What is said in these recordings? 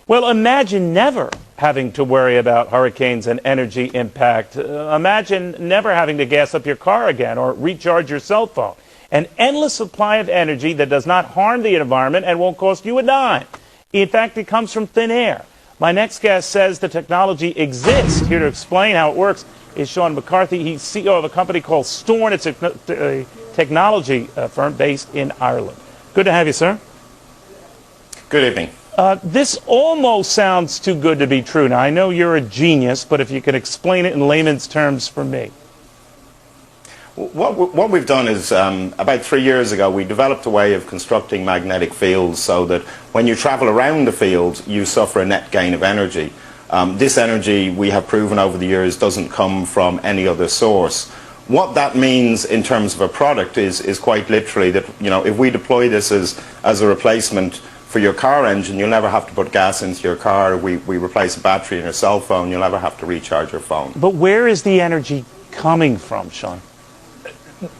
Well, imagine never having to worry about hurricanes and energy impact. Imagine never having to gas up your car again or recharge your cell phone. An endless supply of energy that does not harm the environment and won't cost you a dime. In fact, it comes from thin air. My next guest says the technology exists. Here to explain how it works is Sean McCarthy. He's CEO of a company called Storn. It's a technology firm based in Ireland. Good to have you, sir. Good evening. This almost sounds too good to be true. Now, I know you're a genius, but if you could explain it in layman's terms for me. What we've done is, about 3 years ago, we developed a way of constructing magnetic fields so that when you travel around the field, you suffer a net gain of energy. This energy, we have proven over the years, doesn't come from any other source. What that means in terms of a product is quite literally that, you know, if we deploy this as a replacement for your car engine, you'll never have to put gas into your car. We replace a battery in your cell phone, you'll never have to recharge your phone. But where is the energy coming from, Sean?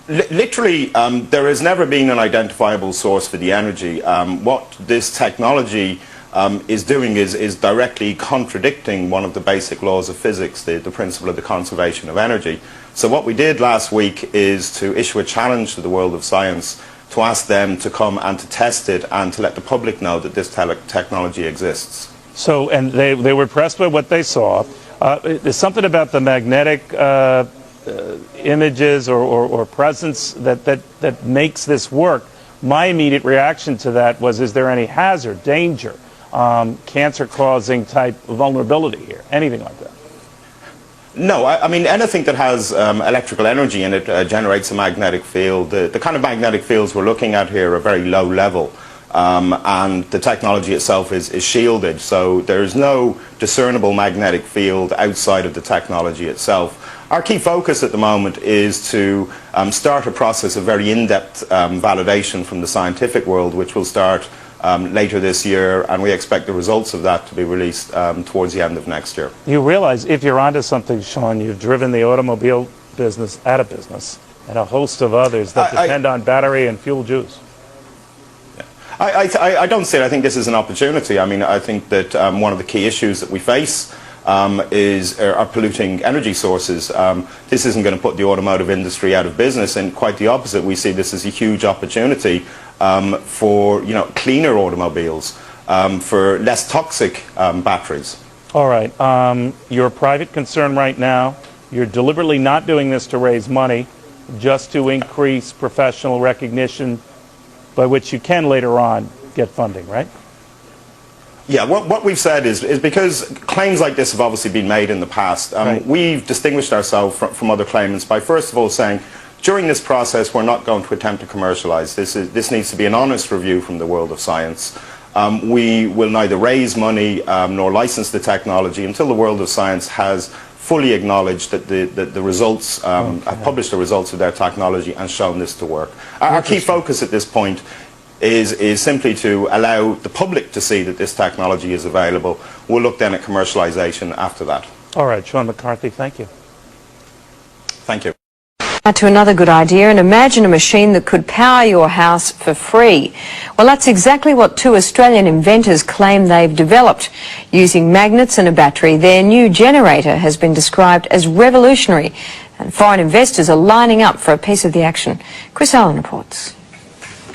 Literally, there has never been an identifiable source for the energy. What this technology is doing is directly contradicting one of the basic laws of physics, the principle of the conservation of energy. So what we did last week is to issue a challenge to the world of science to ask them to come and to test it and to let the public know that this technology exists. So, and they were impressed by what they saw. There's something about the magnetic images or presence that makes this work. My immediate reaction to that was, is there any hazard, danger, cancer-causing type vulnerability here, anything like that? No, I mean anything that has electrical energy in it generates a magnetic field. The kind of magnetic fields we're looking at here are very low level, and the technology itself is shielded, so there is no discernible magnetic field outside of the technology itself. Our key focus at the moment is to start a process of very in-depth validation from the scientific world, which will start later this year, and we expect the results of that to be released towards the end of next year. You realize if you're onto something, Sean, you've driven the automobile business out of business and a host of others that depend on battery and fuel juice. I don't see it. I think this is an opportunity. I mean, I think that one of the key issues that we face are polluting energy sources. This isn't going to put the automotive industry out of business, and quite the opposite. We see this as a huge opportunity for, you know, cleaner automobiles, for less toxic batteries. All right. You're a private concern right now. You're deliberately not doing this to raise money, just to increase professional recognition, by which you can later on get funding, right? Yeah, what we've said is because claims like this have obviously been made in the past, right. We've distinguished ourselves from other claimants by first of all saying, during this process we're not going to attempt to commercialize. This needs to be an honest review from the world of science. We will neither raise money nor license the technology until the world of science has fully acknowledged that the results, have published the results of their technology and shown this to work. Our key focus at this point is simply to allow the public to see that this technology is available. We'll look then at commercialization after that. All right, Sean McCarthy, thank you. Thank you. Now to another good idea, and imagine a machine that could power your house for free. Well, that's exactly what two Australian inventors claim they've developed. Using magnets and a battery, their new generator has been described as revolutionary, and foreign investors are lining up for a piece of the action. Chris Allen reports.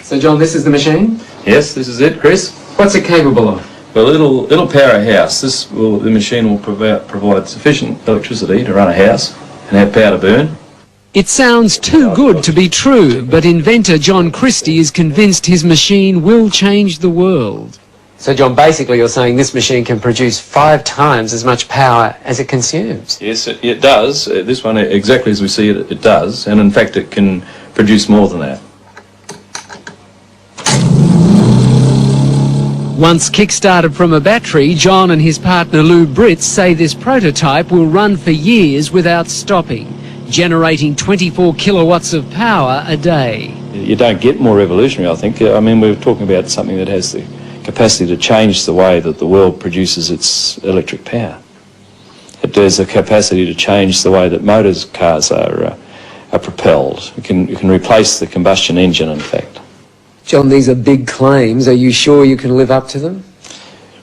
So John, this is the machine? Yes, this is it, Chris. What's it capable of? Well, it'll power a house. The machine will provide sufficient electricity to run a house and have power to burn. It sounds too good to be true, but inventor John Christie is convinced his machine will change the world. So John, basically you're saying this machine can produce 5 times as much power as it consumes? Yes, it does. This one, exactly as we see it, it does. And in fact, it can produce more than that. Once kick-started from a battery, John and his partner Lou Britz say this prototype will run for years without stopping, generating 24 kilowatts of power a day. You don't get more revolutionary, I think. I mean, we're talking about something that has the capacity to change the way that the world produces its electric power. It has the capacity to change the way that cars are propelled. You can replace the combustion engine, in fact. John, these are big claims. Are you sure you can live up to them?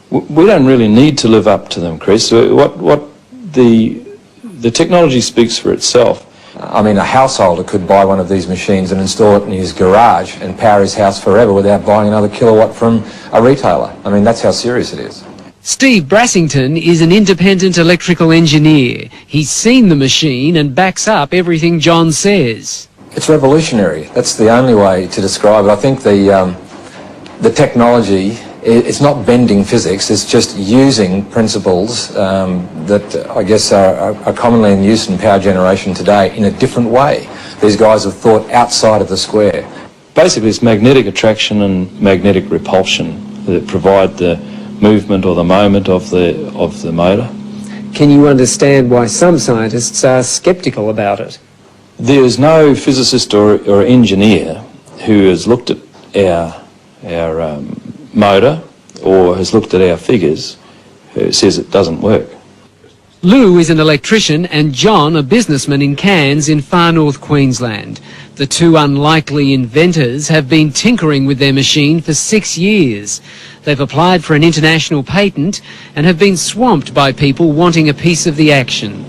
We don't really need to live up to them, Chris. What the technology speaks for itself. I mean, a householder could buy one of these machines and install it in his garage and power his house forever without buying another kilowatt from a retailer. I mean, that's how serious it is. Steve Brassington is an independent electrical engineer. He's seen the machine and backs up everything John says. It's revolutionary. That's the only way to describe it. I think the technology, it's not bending physics, it's just using principles that I guess are commonly in use in power generation today in a different way. These guys have thought outside of the square. Basically, it's magnetic attraction and magnetic repulsion that provide the movement or the moment of the motor. Can you understand why some scientists are sceptical about it? There is no physicist or engineer who has looked at our motor or has looked at our figures who says it doesn't work. Lou is an electrician and John a businessman in Cairns in far north Queensland. The two unlikely inventors have been tinkering with their machine for 6 years. They've applied for an international patent and have been swamped by people wanting a piece of the action.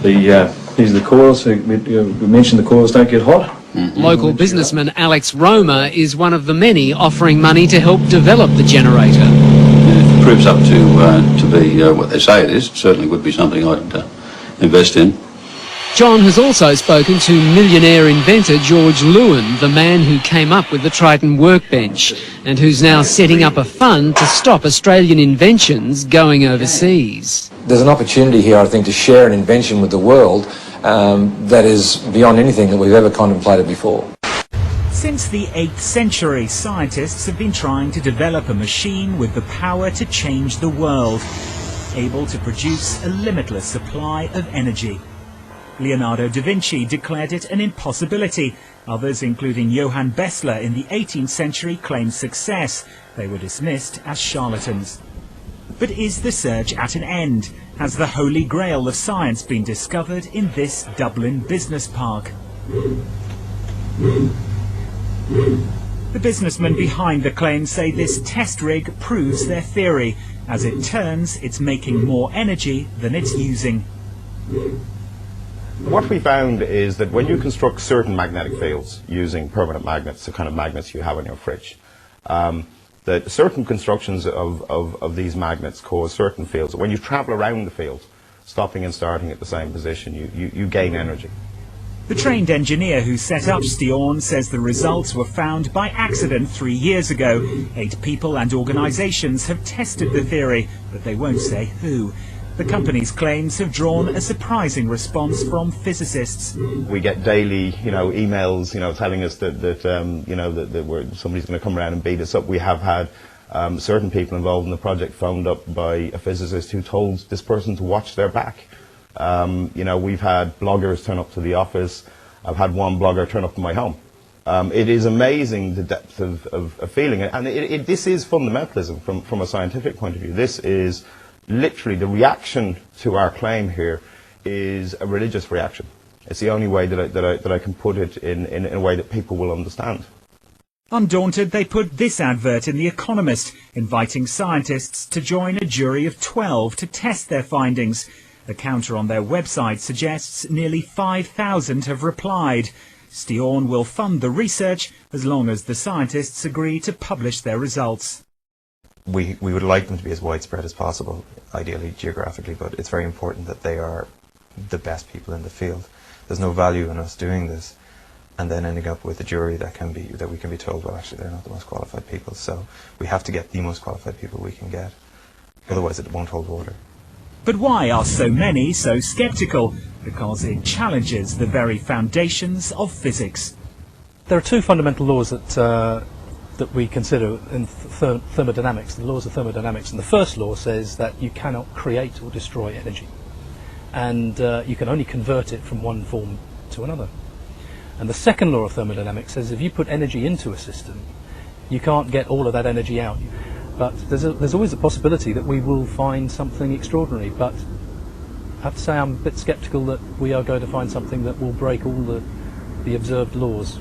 These are the coils. We mentioned the coils don't get hot. Local businessman Alex Roma is one of the many offering money to help develop the generator. If it proves up to be what they say it is, it certainly would be something I'd invest in. John has also spoken to millionaire inventor George Lewin, the man who came up with the Triton workbench and who's now setting up a fund to stop Australian inventions going overseas. There's an opportunity here, I think, to share an invention with the world that is beyond anything that we've ever contemplated before. Since the 8th century, scientists have been trying to develop a machine with the power to change the world, able to produce a limitless supply of energy. Leonardo da Vinci declared it an impossibility. Others, including Johann Bessler in the 18th century, claimed success. They were dismissed as charlatans. But is the search at an end? Has the holy grail of science been discovered in this Dublin business park? The businessmen behind the claim say this test rig proves their theory. As it turns, it's making more energy than it's using. What we found is that when you construct certain magnetic fields using permanent magnets, the kind of magnets you have in your fridge, that certain constructions of these magnets cause certain fields. When you travel around the field, stopping and starting at the same position, you gain energy. The trained engineer who set up Stiorn says the results were found by accident 3 years ago. 8 people and organisations have tested the theory, but they won't say who. The company's claims have drawn a surprising response from physicists. We get daily, emails, telling us that somebody's going to come around and beat us up. We have had certain people involved in the project phoned up by a physicist who told this person to watch their back. We've had bloggers turn up to the office. I've had one blogger turn up to my home. It is amazing the depth of feeling, and this is fundamentalism from a scientific point of view. This is literally the reaction to our claim here is a religious reaction. It's the only way that I can put it in a way that people will understand. Undaunted, they put this advert in The Economist, inviting scientists to join a jury of 12 to test their findings. The counter on their website suggests nearly 5,000 have replied. Stiorn will fund the research as long as the scientists agree to publish their results. We would like them to be as widespread as possible, ideally geographically, but it's very important that they are the best people in the field. There's no value in us doing this and then ending up with a jury that we can be told, well, actually they're not the most qualified people. So we have to get the most qualified people we can get. Otherwise it won't hold water. But why are so many so sceptical? Because it challenges the very foundations of physics. There are 2 fundamental laws that we consider in thermodynamics, the laws of thermodynamics. And the first law says that you cannot create or destroy energy. And you can only convert it from one form to another. And the second law of thermodynamics says if you put energy into a system, you can't get all of that energy out. But there's always a possibility that we will find something extraordinary. But I have to say I'm a bit sceptical that we are going to find something that will break all the observed laws.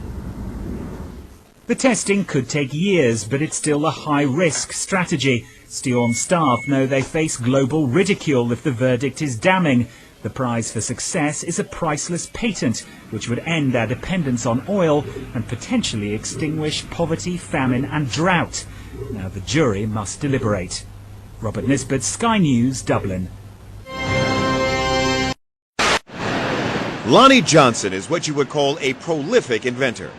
The testing could take years, but it's still a high-risk strategy. Steorm staff know they face global ridicule if the verdict is damning. The prize for success is a priceless patent, which would end our dependence on oil and potentially extinguish poverty, famine and drought. Now the jury must deliberate. Robert Nisbet, Sky News, Dublin. Lonnie Johnson is what you would call a prolific inventor.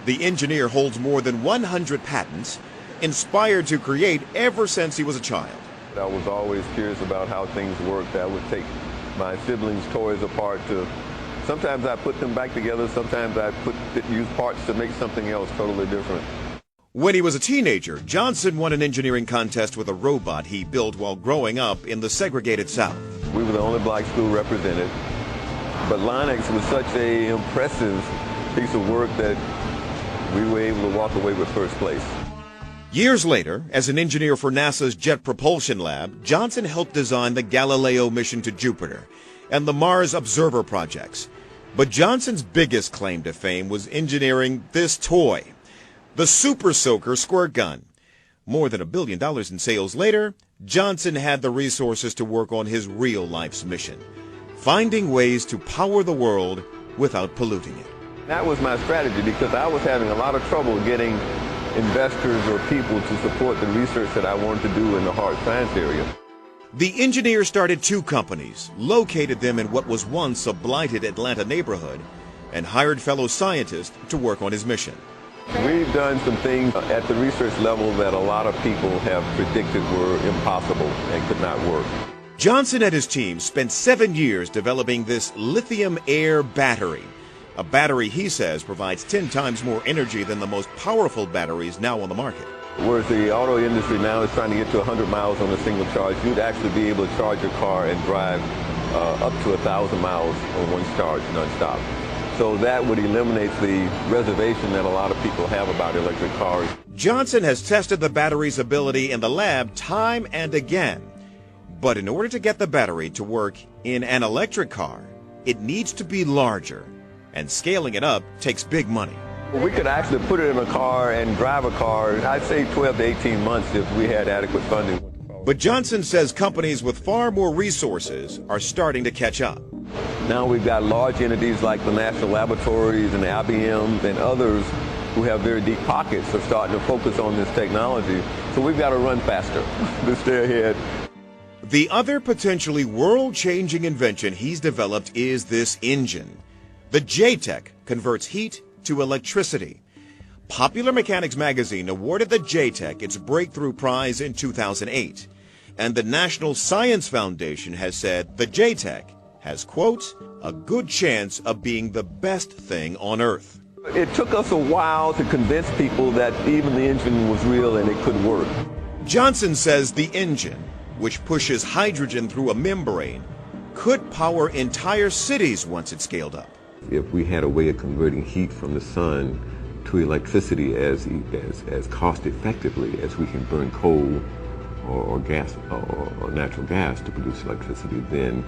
The engineer holds more than 100 patents, inspired to create ever since he was a child. I was always curious about how things worked. I would take my siblings' toys apart to, sometimes I put them back together, sometimes I use parts to make something else totally different. When he was a teenager, Johnson won an engineering contest with a robot he built while growing up in the segregated South. We were the only black school represented, but Linux was such an impressive piece of work that we were able to walk away with first place. Years later, as an engineer for NASA's Jet Propulsion Lab, Johnson helped design the Galileo mission to Jupiter and the Mars Observer projects. But Johnson's biggest claim to fame was engineering this toy, the Super Soaker squirt gun. More than $1 billion in sales later, Johnson had the resources to work on his real life's mission, finding ways to power the world without polluting it. That was my strategy because I was having a lot of trouble getting investors or people to support the research that I wanted to do in the hard science area. The engineer started 2 companies, located them in what was once a blighted Atlanta neighborhood, and hired fellow scientists to work on his mission. We've done some things at the research level that a lot of people have predicted were impossible and could not work. Johnson and his team spent 7 years developing this lithium-air battery. A battery, he says, provides 10 times more energy than the most powerful batteries now on the market. Whereas the auto industry now is trying to get to 100 miles on a single charge, you'd actually be able to charge your car and drive up to 1,000 miles on one charge nonstop. So that would eliminate the reservation that a lot of people have about electric cars. Johnson has tested the battery's ability in the lab time and again. But in order to get the battery to work in an electric car, it needs to be larger. And scaling it up takes big money. We could actually put it in a car and drive a car, I'd say 12 to 18 months if we had adequate funding. But Johnson says companies with far more resources are starting to catch up. Now we've got large entities like the national laboratories and the IBM and others who have very deep pockets are starting to focus on this technology. So we've got to run faster to stay ahead. The other potentially world-changing invention he's developed is this engine. The J-Tech converts heat to electricity. Popular Mechanics magazine awarded the J-Tech its breakthrough prize in 2008. And the National Science Foundation has said the J-Tech has, quote, a good chance of being the best thing on Earth. It took us a while to convince people that even the engine was real and it could work. Johnson says the engine, which pushes hydrogen through a membrane, could power entire cities once it's scaled up. If we had a way of converting heat from the sun to electricity as cost effectively as we can burn coal or gas or natural gas to produce electricity, then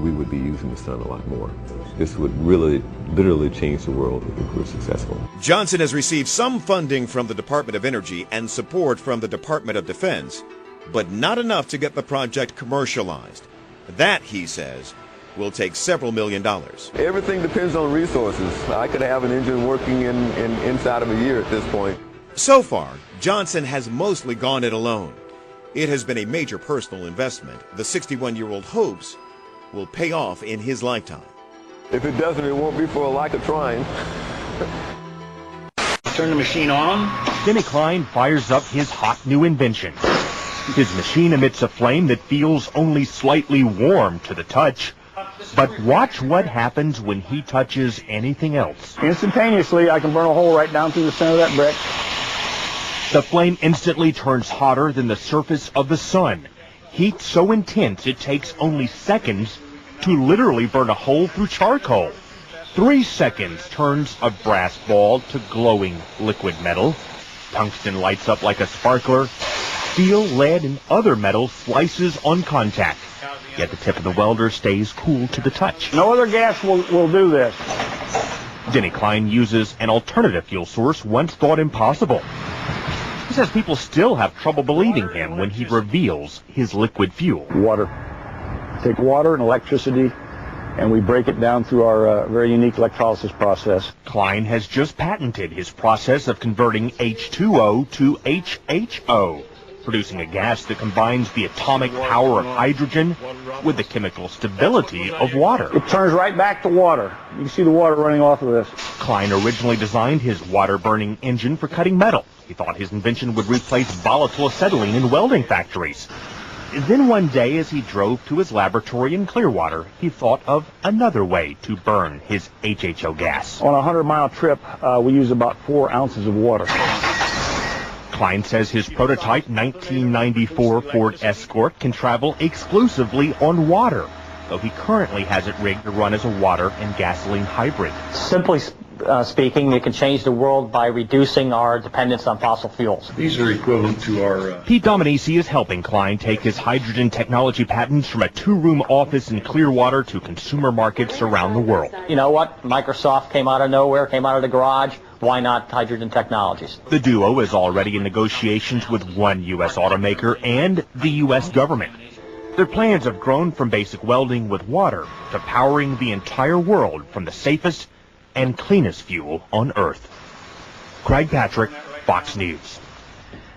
we would be using the sun a lot more. This would really, literally change the world if we're successful. Johnson has received some funding from the Department of Energy and support from the Department of Defense, but not enough to get the project commercialized. That, he says, will take several $1 million. Everything depends on resources. I could have an engine working inside of a year at this point. So far, Johnson has mostly gone it alone. It has been a major personal investment. The 61-year-old hopes will pay off in his lifetime. If it doesn't, it won't be for a lack of trying. Turn the machine on. Denny Klein fires up his hot new invention. His machine emits a flame that feels only slightly warm to the touch. But watch what happens when he touches anything else. Instantaneously, I can burn a hole right down through the center of that brick. The flame instantly turns hotter than the surface of the sun. Heat so intense it takes only seconds to literally burn a hole through charcoal. 3 seconds turns a brass ball to glowing liquid metal. Tungsten lights up like a sparkler. Steel, lead, and other metal slices on contact. Yet the tip of the welder stays cool to the touch. No other gas will do this. Denny Klein uses an alternative fuel source once thought impossible. He says people still have trouble believing him when he reveals his liquid fuel. Water. Take water and electricity, and we break it down through our very unique electrolysis process. Klein has just patented his process of converting H2O to HHO, producing a gas that combines the atomic power of hydrogen with the chemical stability of water. It turns right back to water. You can see the water running off of this. Klein originally designed his water-burning engine for cutting metal. He thought his invention would replace volatile acetylene in welding factories. Then one day, as he drove to his laboratory in Clearwater, he thought of another way to burn his HHO gas. On a 100-mile trip, we use about 4 ounces of water. Klein says his prototype 1994 Ford Escort can travel exclusively on water, though he currently has it rigged to run as a water and gasoline hybrid. Simply speaking, it can change the world by reducing our dependence on fossil fuels. These are equivalent to our... Pete Dominici is helping Klein take his hydrogen technology patents from a 2-room office in Clearwater to consumer markets around the world. You know what? Microsoft came out of nowhere, came out of the garage. Why not hydrogen technologies? The duo is already in negotiations with one U.S. automaker and the U.S. government. Their plans have grown from basic welding with water to powering the entire world from the safest and cleanest fuel on Earth. Craig Patrick, Fox News.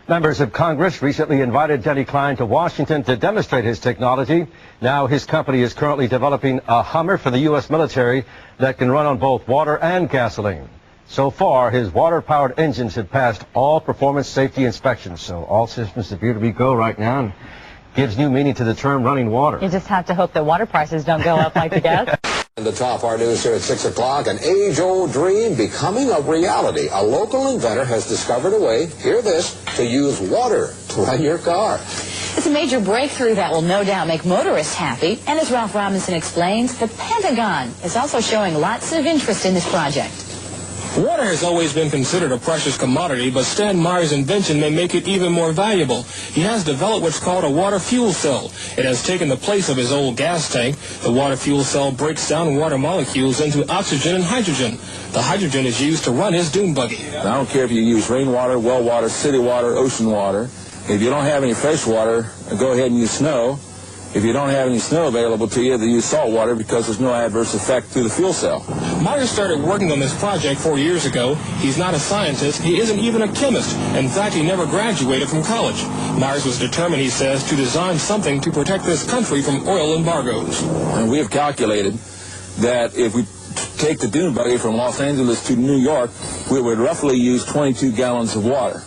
Members of Congress recently invited Denny Klein to Washington to demonstrate his technology. Now his company is currently developing a Hummer for the U.S. military that can run on both water and gasoline. So far, his water-powered engines have passed all performance safety inspections, so all systems appear to be go right now, and gives new meaning to the term running water. You just have to hope that water prices don't go up like the gas. And the top our news here at 6 o'clock, an age-old dream becoming a reality. A local inventor has discovered a way, hear this, to use water to run your car. It's a major breakthrough that will no doubt make motorists happy. And as Ralph Robinson explains, the Pentagon is also showing lots of interest in this project. Water has always been considered a precious commodity, but Stan Meyer's invention may make it even more valuable. He has developed what's called a water fuel cell. It has taken the place of his old gas tank. The water fuel cell breaks down water molecules into oxygen and hydrogen. The hydrogen is used to run his dune buggy. I don't care if you use rainwater, well water, city water, ocean water. If you don't have any fresh water, go ahead and use snow. If you don't have any snow available to you, then use salt water because there's no adverse effect to the fuel cell. Meyer started working on this project 4 years ago. He's not a scientist. He isn't even a chemist. In fact, he never graduated from college. Myers was determined, he says, to design something to protect this country from oil embargoes. And we have calculated that if we take the dune buggy from Los Angeles to New York, we would roughly use 22 gallons of water.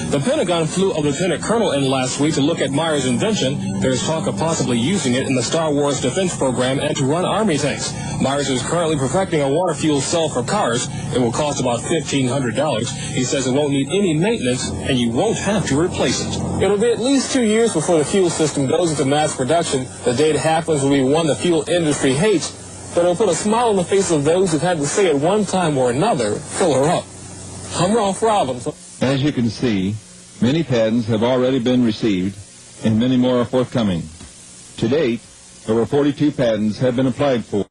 The Pentagon flew a lieutenant colonel in last week to look at Meyer's invention. There's talk of possibly using it in the Star Wars defense program and to run army tanks. Myers is currently perfecting a water fuel cell for cars. It will cost about $1,500. He says it won't need any maintenance, and you won't have to replace it. It'll be at least 2 years before the fuel system goes into mass production. The day it happens will be one the fuel industry hates, but it'll put a smile on the face of those who've had to say at one time or another, fill her up. I'm Ralph Robinson. As you can see, many patents have already been received, and many more are forthcoming. To date, over 42 patents have been applied for.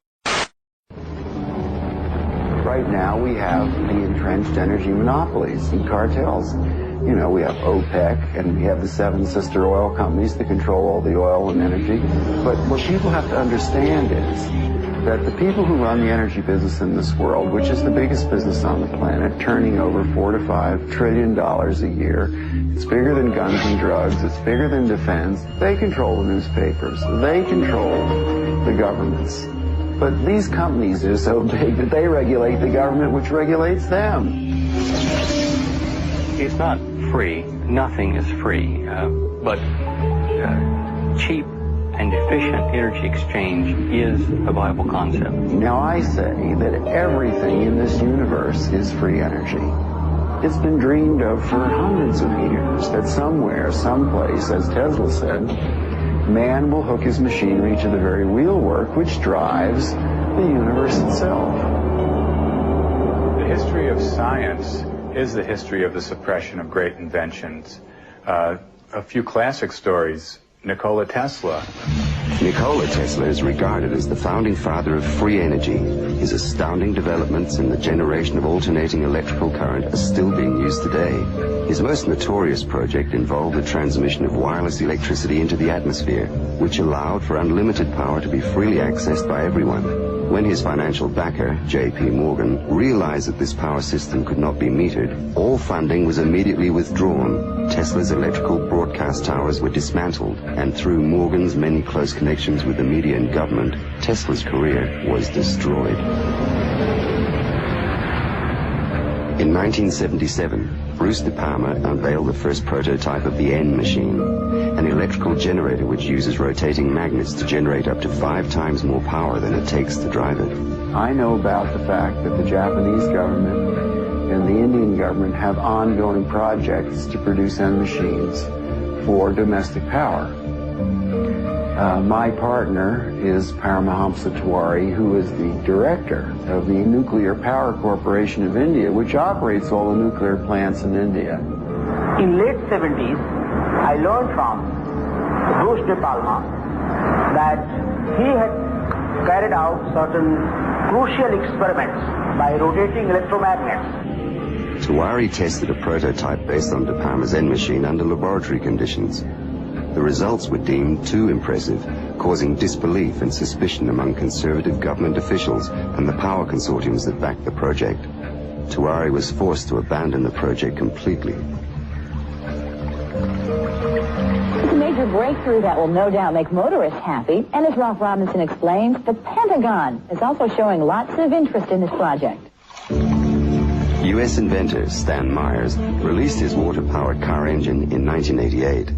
Right now, we have the entrenched energy monopolies and cartels. You know, we have OPEC, and we have the 7 sister oil companies that control all the oil and energy. But what people have to understand is that the people who run the energy business in this world, which is the biggest business on the planet, turning over $4 to $5 trillion a year, it's bigger than guns and drugs, it's bigger than defense. They control the newspapers, they control the governments. But these companies are so big that they regulate the government, which regulates them. It's not free. Nothing is free. But cheap and efficient energy exchange is a viable concept. Now I say that everything in this universe is free energy. It's been dreamed of for hundreds of years that somewhere, someplace, as Tesla said, man will hook his machinery to the very wheelwork which drives the universe itself. The history of science is the history of the suppression of great inventions. A few classic stories. Nikola Tesla Nikola Tesla is regarded as the founding father of free energy. His astounding developments in the generation of alternating electrical current are still being used today. His most notorious project involved the transmission of wireless electricity into the atmosphere, which allowed for unlimited power to be freely accessed by everyone. When his financial backer, J.P. Morgan, realized that this power system could not be metered, all funding was immediately withdrawn. Tesla's electrical broadcast towers were dismantled, and through Morgan's many close connections with the media and government, Tesla's career was destroyed. In 1977, Bruce De Palma unveiled the first prototype of the N machine, an electrical generator which uses rotating magnets to generate up to 5 times more power than it takes to drive it. I know about the fact that the Japanese government and the Indian government have ongoing projects to produce N machines for domestic power. My partner is Paramahamsa Tiwari, who is the director of the Nuclear Power Corporation of India, which operates all the nuclear plants in India. In late 70s, I learned from Bruce De Palma that he had carried out certain crucial experiments by rotating electromagnets. Tiwari tested a prototype based on De Palma's N machine under laboratory conditions. The results were deemed too impressive, causing disbelief and suspicion among conservative government officials and the power consortiums that backed the project. Tiwari was forced to abandon the project completely. It's a major breakthrough that will no doubt make motorists happy. And as Ralph Robinson explains, the Pentagon is also showing lots of interest in this project. U.S. inventor Stan Myers released his water-powered car engine in 1988.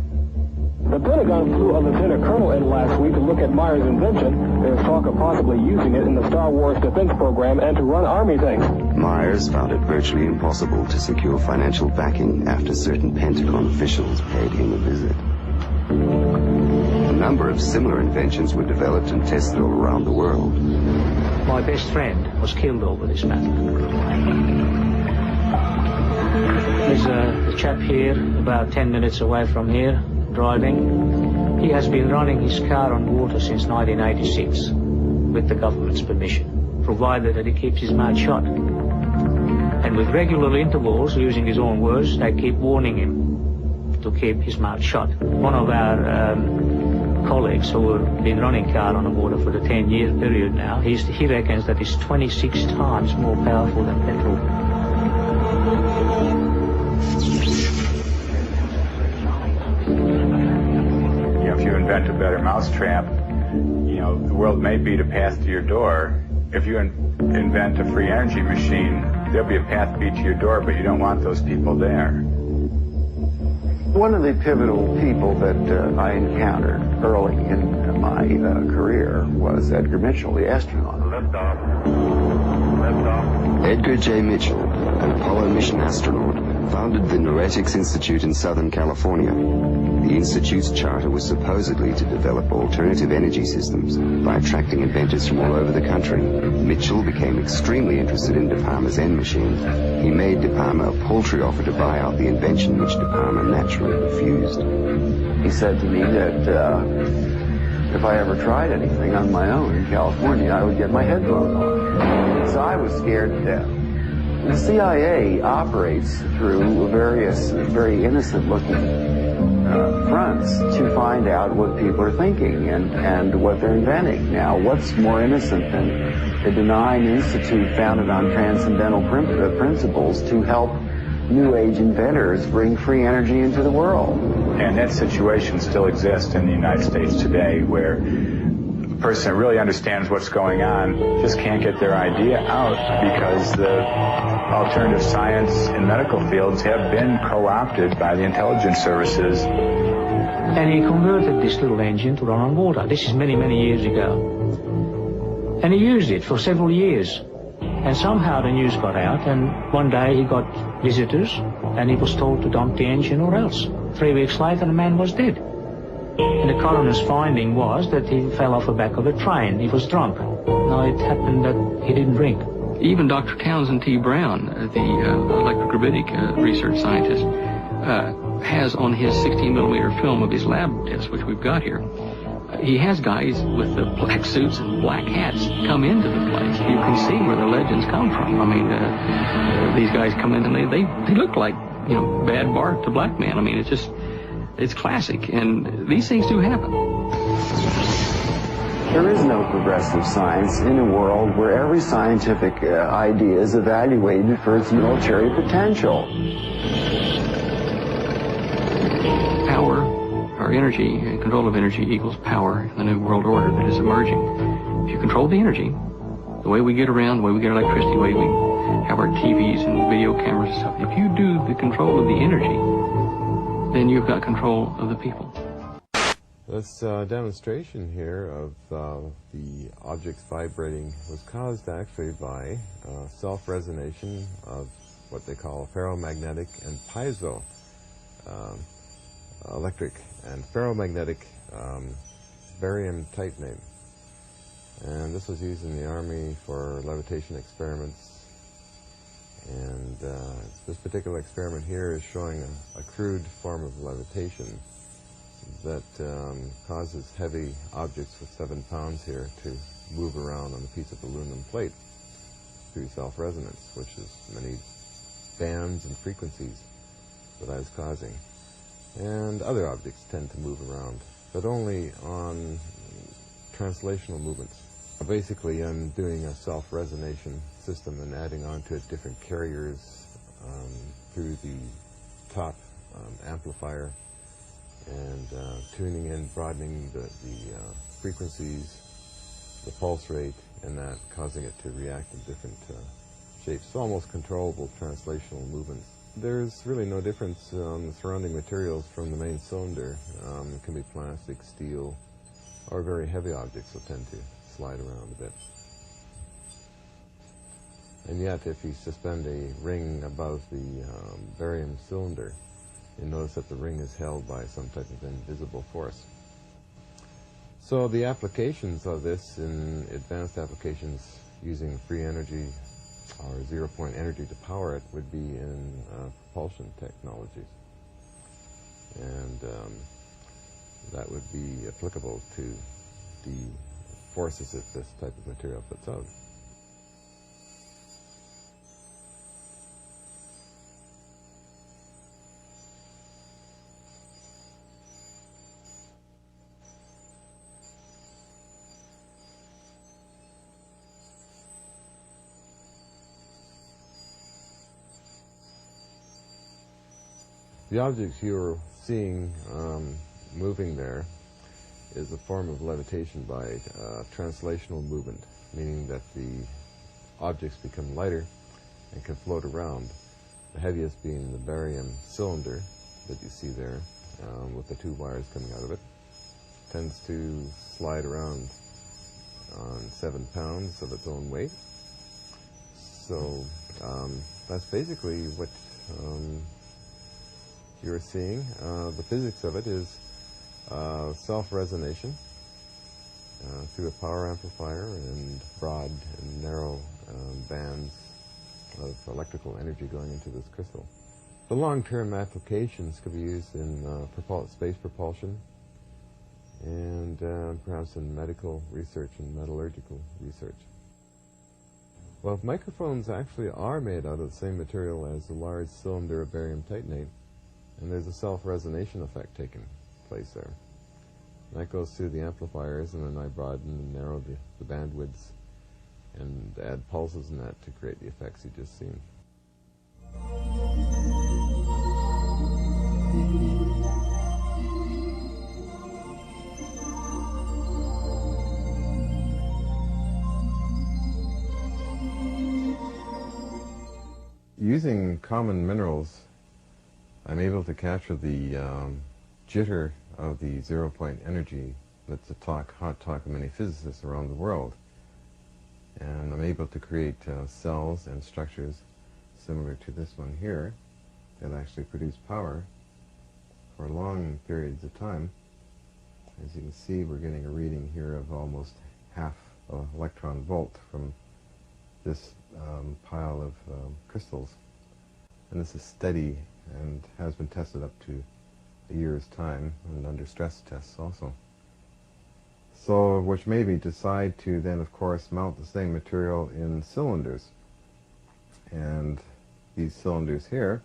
The Pentagon flew a lieutenant colonel in last week to look at Myers' invention. There's talk of possibly using it in the Star Wars defense program and to run Army tanks. Myers found it virtually impossible to secure financial backing after certain Pentagon officials paid him a visit. A number of similar inventions were developed and tested all around the world. My best friend was killed over this matter. There's a chap here, about 10 minutes away from here, driving. He has been running his car on water since 1986, with the government's permission, provided that he keeps his mouth shut. And with regular intervals, using his own words, they keep warning him to keep his mouth shut. One of our colleagues who have been running car on the water for the 10-year period now, he reckons that it's 26 times more powerful than petrol. If you invent a better mousetrap, the world may be to pass to your door. If you invent a free energy machine, there'll be a path be to your door, but you don't want those people there. One of the pivotal people that I encountered early in my career was Edgar Mitchell, the astronaut. Edgar J. Mitchell, an Apollo mission astronaut, founded the Noetics Institute in Southern California. The Institute's charter was supposedly to develop alternative energy systems by attracting inventors from all over the country. Mitchell became extremely interested in De Palma's N machine. He made De Palma a paltry offer to buy out the invention, which De Palma naturally refused. He said to me that if I ever tried anything on my own in California, I would get my head blown off. So I was scared to death. The CIA operates through various very innocent-looking fronts to find out what people are thinking and what they're inventing. Now, what's more innocent than a benign institute founded on transcendental principles to help New Age inventors bring free energy into the world? And that situation still exists in the United States today, where a person that really understands what's going on just can't get their idea out because the alternative science and medical fields have been co-opted by the intelligence services. And he converted this little engine to run on water. This is many, many years ago. And he used it for several years. And somehow the news got out, and one day he got visitors, and he was told to dump the engine or else. 3 weeks later, the man was dead. And the coroner's finding was that he fell off the back of a train. He was drunk. Now, it happened that he didn't drink. Even Dr. Townsend T. Brown, the electrogravitic research scientist, has on his 16-millimeter film of his lab test, which we've got here, he has guys with the black suits and black hats come into the place. You can see where the legends come from. I mean, these guys come in and they look like, you know, Bad Bart to Black Man. I mean, it's classic, and these things do happen. There is no progressive science in a world where every scientific idea is evaluated for its military potential. Power, or energy, and control of energy equals power in the new world order that is emerging. If you control the energy, the way we get around, the way we get electricity, the way we have our TVs and video cameras and stuff, if you do the control of the energy, then you've got control of the people. This demonstration here of the objects vibrating was caused actually by self-resonation of what they call ferromagnetic and piezo electric and ferromagnetic barium titanate. And this was used in the Army for levitation experiments. And this particular experiment here is showing a crude form of levitation that causes heavy objects with 7 pounds here to move around on a piece of aluminum plate through self-resonance, which is many bands and frequencies that I was causing. And other objects tend to move around, but only on translational movements. Basically, I'm doing a self-resonation system and adding onto it different carriers through the top amplifier, and tuning in, broadening the frequencies, the pulse rate, and that causing it to react in different shapes. So almost controllable translational movements. There's really no difference on the surrounding materials from the main cylinder. It can be plastic, steel, or very heavy objects will tend to slide around a bit. And yet, if you suspend a ring above the barium cylinder, you notice that the ring is held by some type of invisible force. So the applications of this in advanced applications using free energy or zero-point energy to power it would be in propulsion technologies. And that would be applicable to the forces that this type of material puts out. The objects you're seeing moving there is a form of levitation by translational movement, meaning that the objects become lighter and can float around. The heaviest being the barium cylinder that you see there with the 2 wires coming out of it. Tends to slide around on 7 pounds of its own weight. So that's basically what you're seeing. The physics of it is self-resonation through a power amplifier and broad and narrow bands of electrical energy going into this crystal. The long-term applications could be used in space propulsion and perhaps in medical research and metallurgical research. Well, microphones actually are made out of the same material as the large cylinder of barium titanate, and there's a self-resonation effect taking place there. And that goes through the amplifiers, and then I broaden and narrow the bandwidths and add pulses in that to create the effects you just seen. Using common minerals, I'm able to capture the jitter of the zero-point energy that's the hot talk of many physicists around the world. And I'm able to create cells and structures similar to this one here that actually produce power for long periods of time. As you can see, we're getting a reading here of almost half an electron volt from this pile of crystals. And this is steady and has been tested up to a year's time and under stress tests also. So, which made me decide to then, of course, mount the same material in cylinders. And these cylinders here,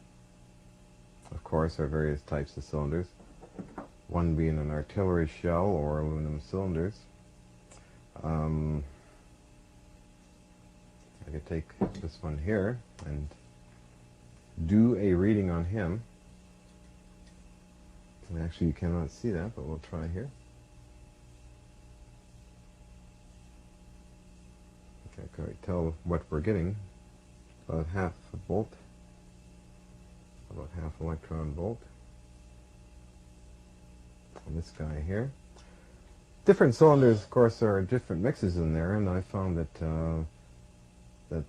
of course, are various types of cylinders. One being an artillery shell or aluminum cylinders. I could take this one here and do a reading on him. And actually, you cannot see that, but we'll try here. Okay, can we tell what we're getting? About half a volt, about half electron volt. And this guy here. Different cylinders, of course, there are different mixes in there, and I found that that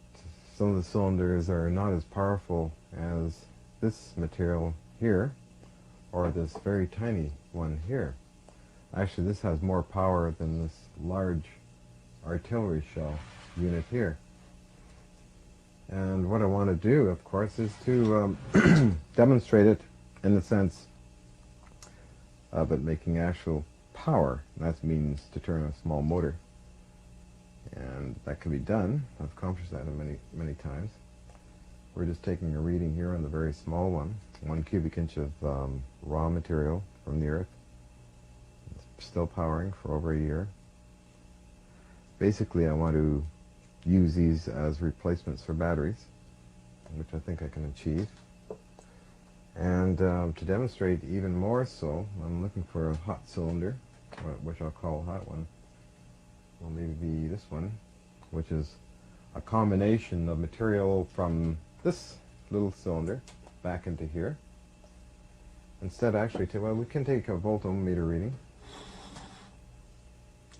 some of the cylinders are not as powerful as this material here, or this very tiny one here. Actually, this has more power than this large artillery shell unit here. And what I want to do, of course, is to demonstrate it in the sense of it making actual power. That means to turn a small motor. And that can be done. I've accomplished that many times. We're just taking a reading here on the very small one. 1 cubic inch of raw material from the earth. It's still powering for over a year. Basically, I want to use these as replacements for batteries, which I think I can achieve. And to demonstrate even more so, I'm looking for a hot cylinder, which I'll call a hot one. Well, maybe be this one, which is a combination of material from this little cylinder back into here. Instead, actually, well, we can take a voltometer reading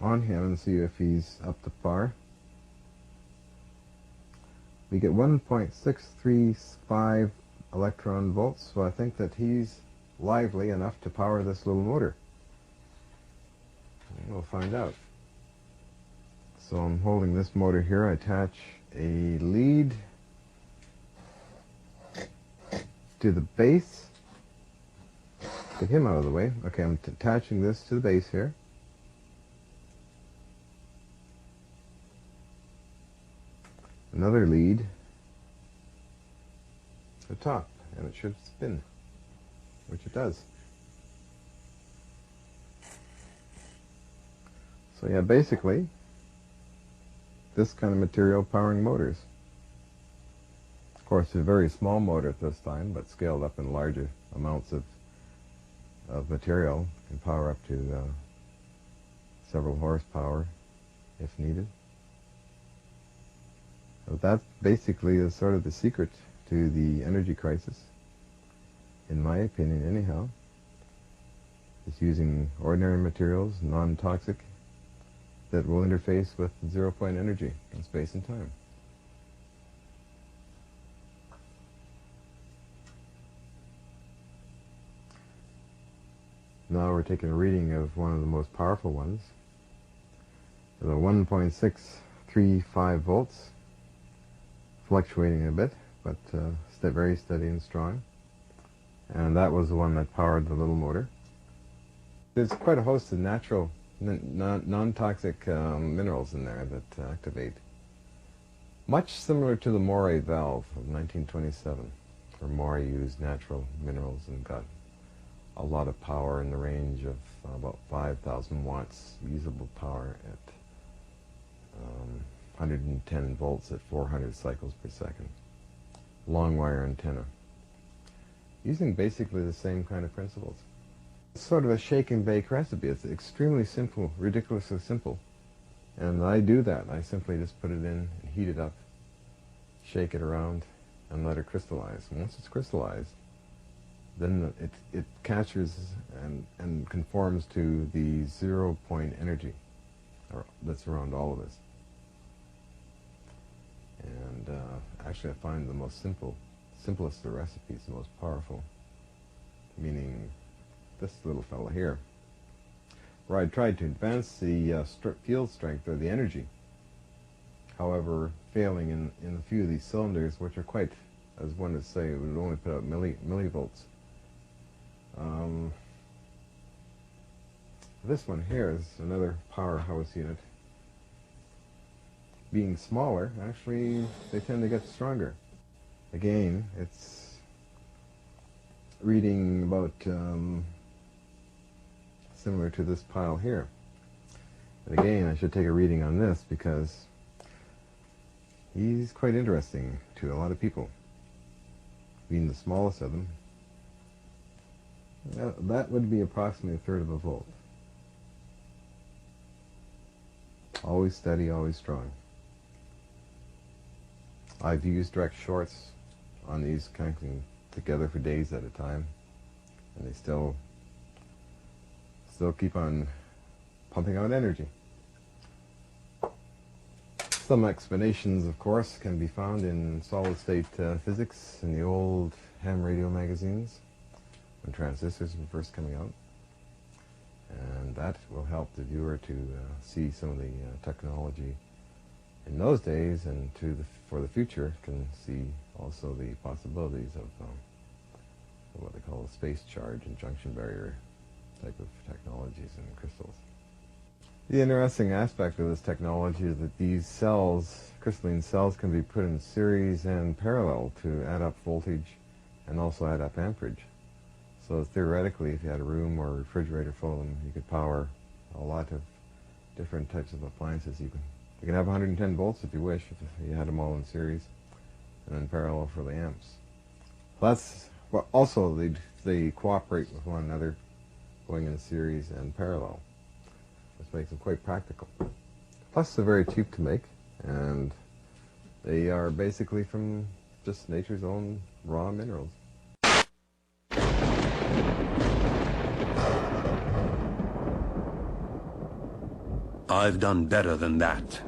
on him and see if he's up to par. We get 1.635 electron volts, so I think that he's lively enough to power this little motor. And we'll find out. So I'm holding this motor here. I attach a lead to the base. Get him out of the way. Okay, I'm attaching this to the base here. Another lead to the top, and it should spin, which it does. So yeah, basically, this kind of material powering motors. Of course, it's a very small motor at this time, but scaled up in larger amounts of material, can power up to several horsepower if needed. So that basically is sort of the secret to the energy crisis, in my opinion anyhow. It's using ordinary materials, non-toxic, that will interface with zero-point energy in space and time. Now we're taking a reading of one of the most powerful ones, the 1.635 volts, fluctuating a bit, but very steady and strong. And that was the one that powered the little motor. There's quite a host of natural, non-toxic minerals in there that activate. Much similar to the Moray valve of 1927, where Moray used natural minerals and got a lot of power in the range of about 5,000 watts usable power at 110 volts at 400 cycles per second. Long wire antenna. Using basically the same kind of principles. It's sort of a shake and bake recipe. It's extremely simple, ridiculously simple. And I do that. I simply just put it in and heat it up, shake it around, and let it crystallize. Once it's crystallized, then it captures and conforms to the zero-point energy that's around all of this. And actually, I find the most simplest of recipes the most powerful, meaning this little fella here, where I tried to advance the field strength or the energy, however, failing in a few of these cylinders, which are quite, as one would say, it would only put out millivolts. This one here is another powerhouse unit. Being smaller, actually, they tend to get stronger. Again, it's reading about similar to this pile here. And again, I should take a reading on this because he's quite interesting to a lot of people. Being the smallest of them, that would be approximately 1/3 of a volt. Always steady, always strong. I've used direct shorts on these connecting together for days at a time, and they still keep on pumping out energy. Some explanations, of course, can be found in solid-state physics in the old ham radio magazines when transistors were first coming out, and that will help the viewer to see some of the technology in those days, and for the future can see also the possibilities of what they call a space charge and junction barrier type of technologies and crystals. The interesting aspect of this technology is that these cells, crystalline cells, can be put in series and parallel to add up voltage and also add up amperage. So theoretically, if you had a room or a refrigerator full of them, you could power a lot of different types of appliances. You can have 110 volts if you wish, if you had them all in series, and then parallel for the amps. That's well, also they cooperate with one another, going in series and parallel, which makes them quite practical. Plus, they're very cheap to make, and they are basically from just nature's own raw minerals. I've done better than that.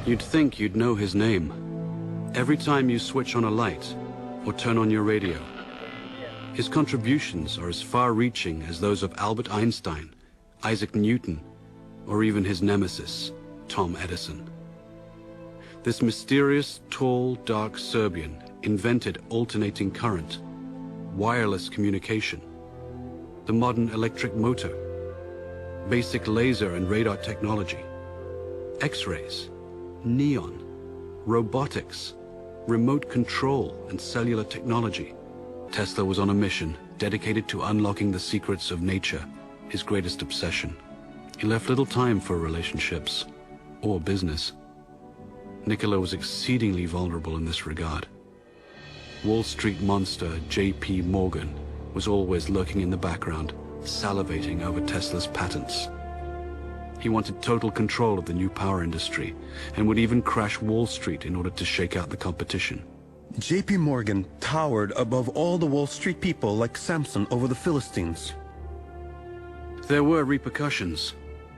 You'd think you'd know his name. Every time you switch on a light or turn on your radio, his contributions are as far-reaching as those of Albert Einstein, Isaac Newton, or even his nemesis, Tom Edison. This mysterious, tall, dark Serbian invented alternating current, wireless communication, the modern electric motor, basic laser and radar technology, X-rays, neon, robotics, remote control, and cellular technology. Tesla was on a mission dedicated to unlocking the secrets of nature, his greatest obsession. He left little time for relationships or business. Nikola was exceedingly vulnerable in this regard. Wall Street monster J.P. Morgan was always lurking in the background, salivating over Tesla's patents. He wanted total control of the new power industry and would even crash Wall Street in order to shake out the competition. J.P. Morgan towered above all the Wall Street people like Samson over the Philistines. There were repercussions.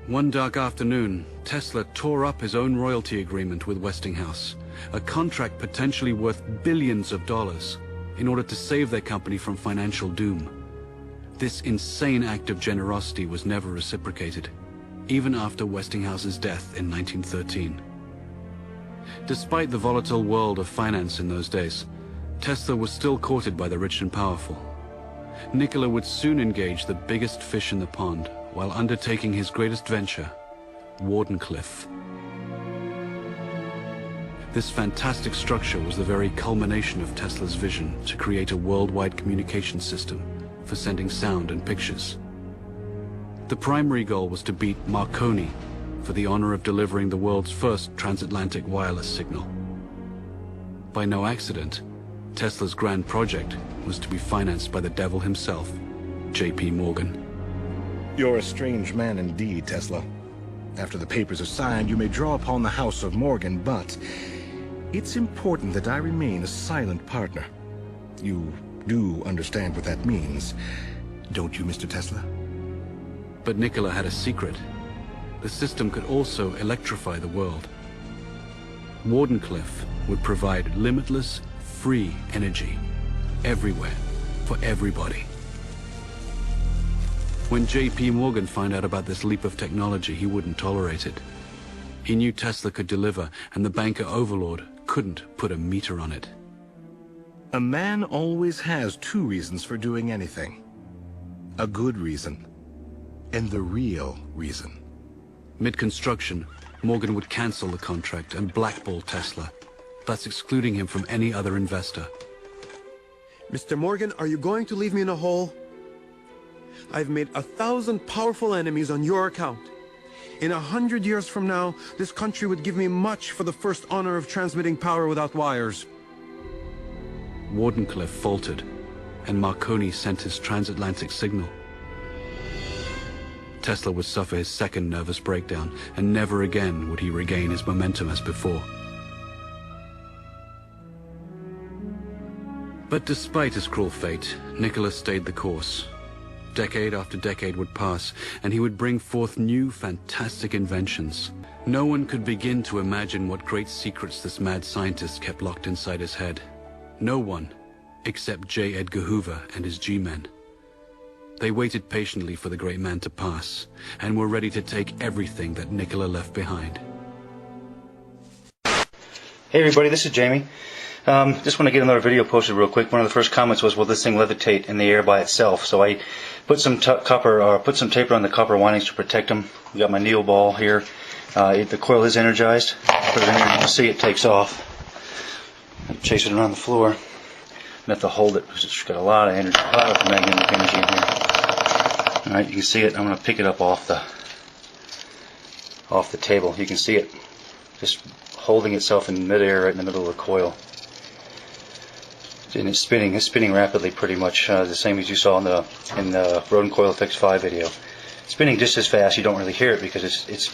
One dark afternoon, Tesla tore up his own royalty agreement with Westinghouse, a contract potentially worth billions of dollars, in order to save their company from financial doom. This insane act of generosity was never reciprocated, even after Westinghouse's death in 1913. Despite the volatile world of finance in those days, Tesla was still courted by the rich and powerful. Nikola would soon engage the biggest fish in the pond while undertaking his greatest venture, Wardenclyffe. This fantastic structure was the very culmination of Tesla's vision to create a worldwide communication system for sending sound and pictures. The primary goal was to beat Marconi for the honor of delivering the world's first transatlantic wireless signal. By no accident, Tesla's grand project was to be financed by the devil himself, J.P. Morgan. You're a strange man indeed, Tesla. After the papers are signed, you may draw upon the house of Morgan, but it's important that I remain a silent partner. You do understand what that means, don't you, Mr. Tesla? But Nikola had a secret. The system could also electrify the world. Wardenclyffe would provide limitless, free energy, everywhere, for everybody. When J.P. Morgan found out about this leap of technology, he wouldn't tolerate it. He knew Tesla could deliver, and the banker overlord couldn't put a meter on it. A man always has two reasons for doing anything. A good reason, and the real reason. Mid-construction, Morgan would cancel the contract and blackball Tesla, thus excluding him from any other investor. Mr. Morgan, are you going to leave me in a hole? I've made 1,000 powerful enemies on your account. In 100 years from now, this country would give me much for the first honor of transmitting power without wires. Wardenclyffe faltered, and Marconi sent his transatlantic signal. Tesla would suffer his second nervous breakdown, and never again would he regain his momentum as before. But despite his cruel fate, Nikola stayed the course. Decade after decade would pass, and he would bring forth new, fantastic inventions. No one could begin to imagine what great secrets this mad scientist kept locked inside his head. No one, except J. Edgar Hoover and his G-men. They waited patiently for the great man to pass, and were ready to take everything that Nikola left behind. Hey everybody, this is Jamie. Just want to get another video posted real quick. One of the first comments was, will this thing levitate in the air by itself? So I put some tape on the copper windings to protect them. We got my Neo ball here. The coil is energized. Put it in here, you can see it takes off. Chase it around the floor. I have to hold it because it's got a lot of energy, a lot of magnetic energy in here. All right, you can see it. I'm going to pick it up off the table. You can see it just holding itself in midair right in the middle of the coil. And it's spinning rapidly, pretty much the same as you saw in the Rodent Coil Fix 5 video. It's spinning just as fast. You don't really hear it because it's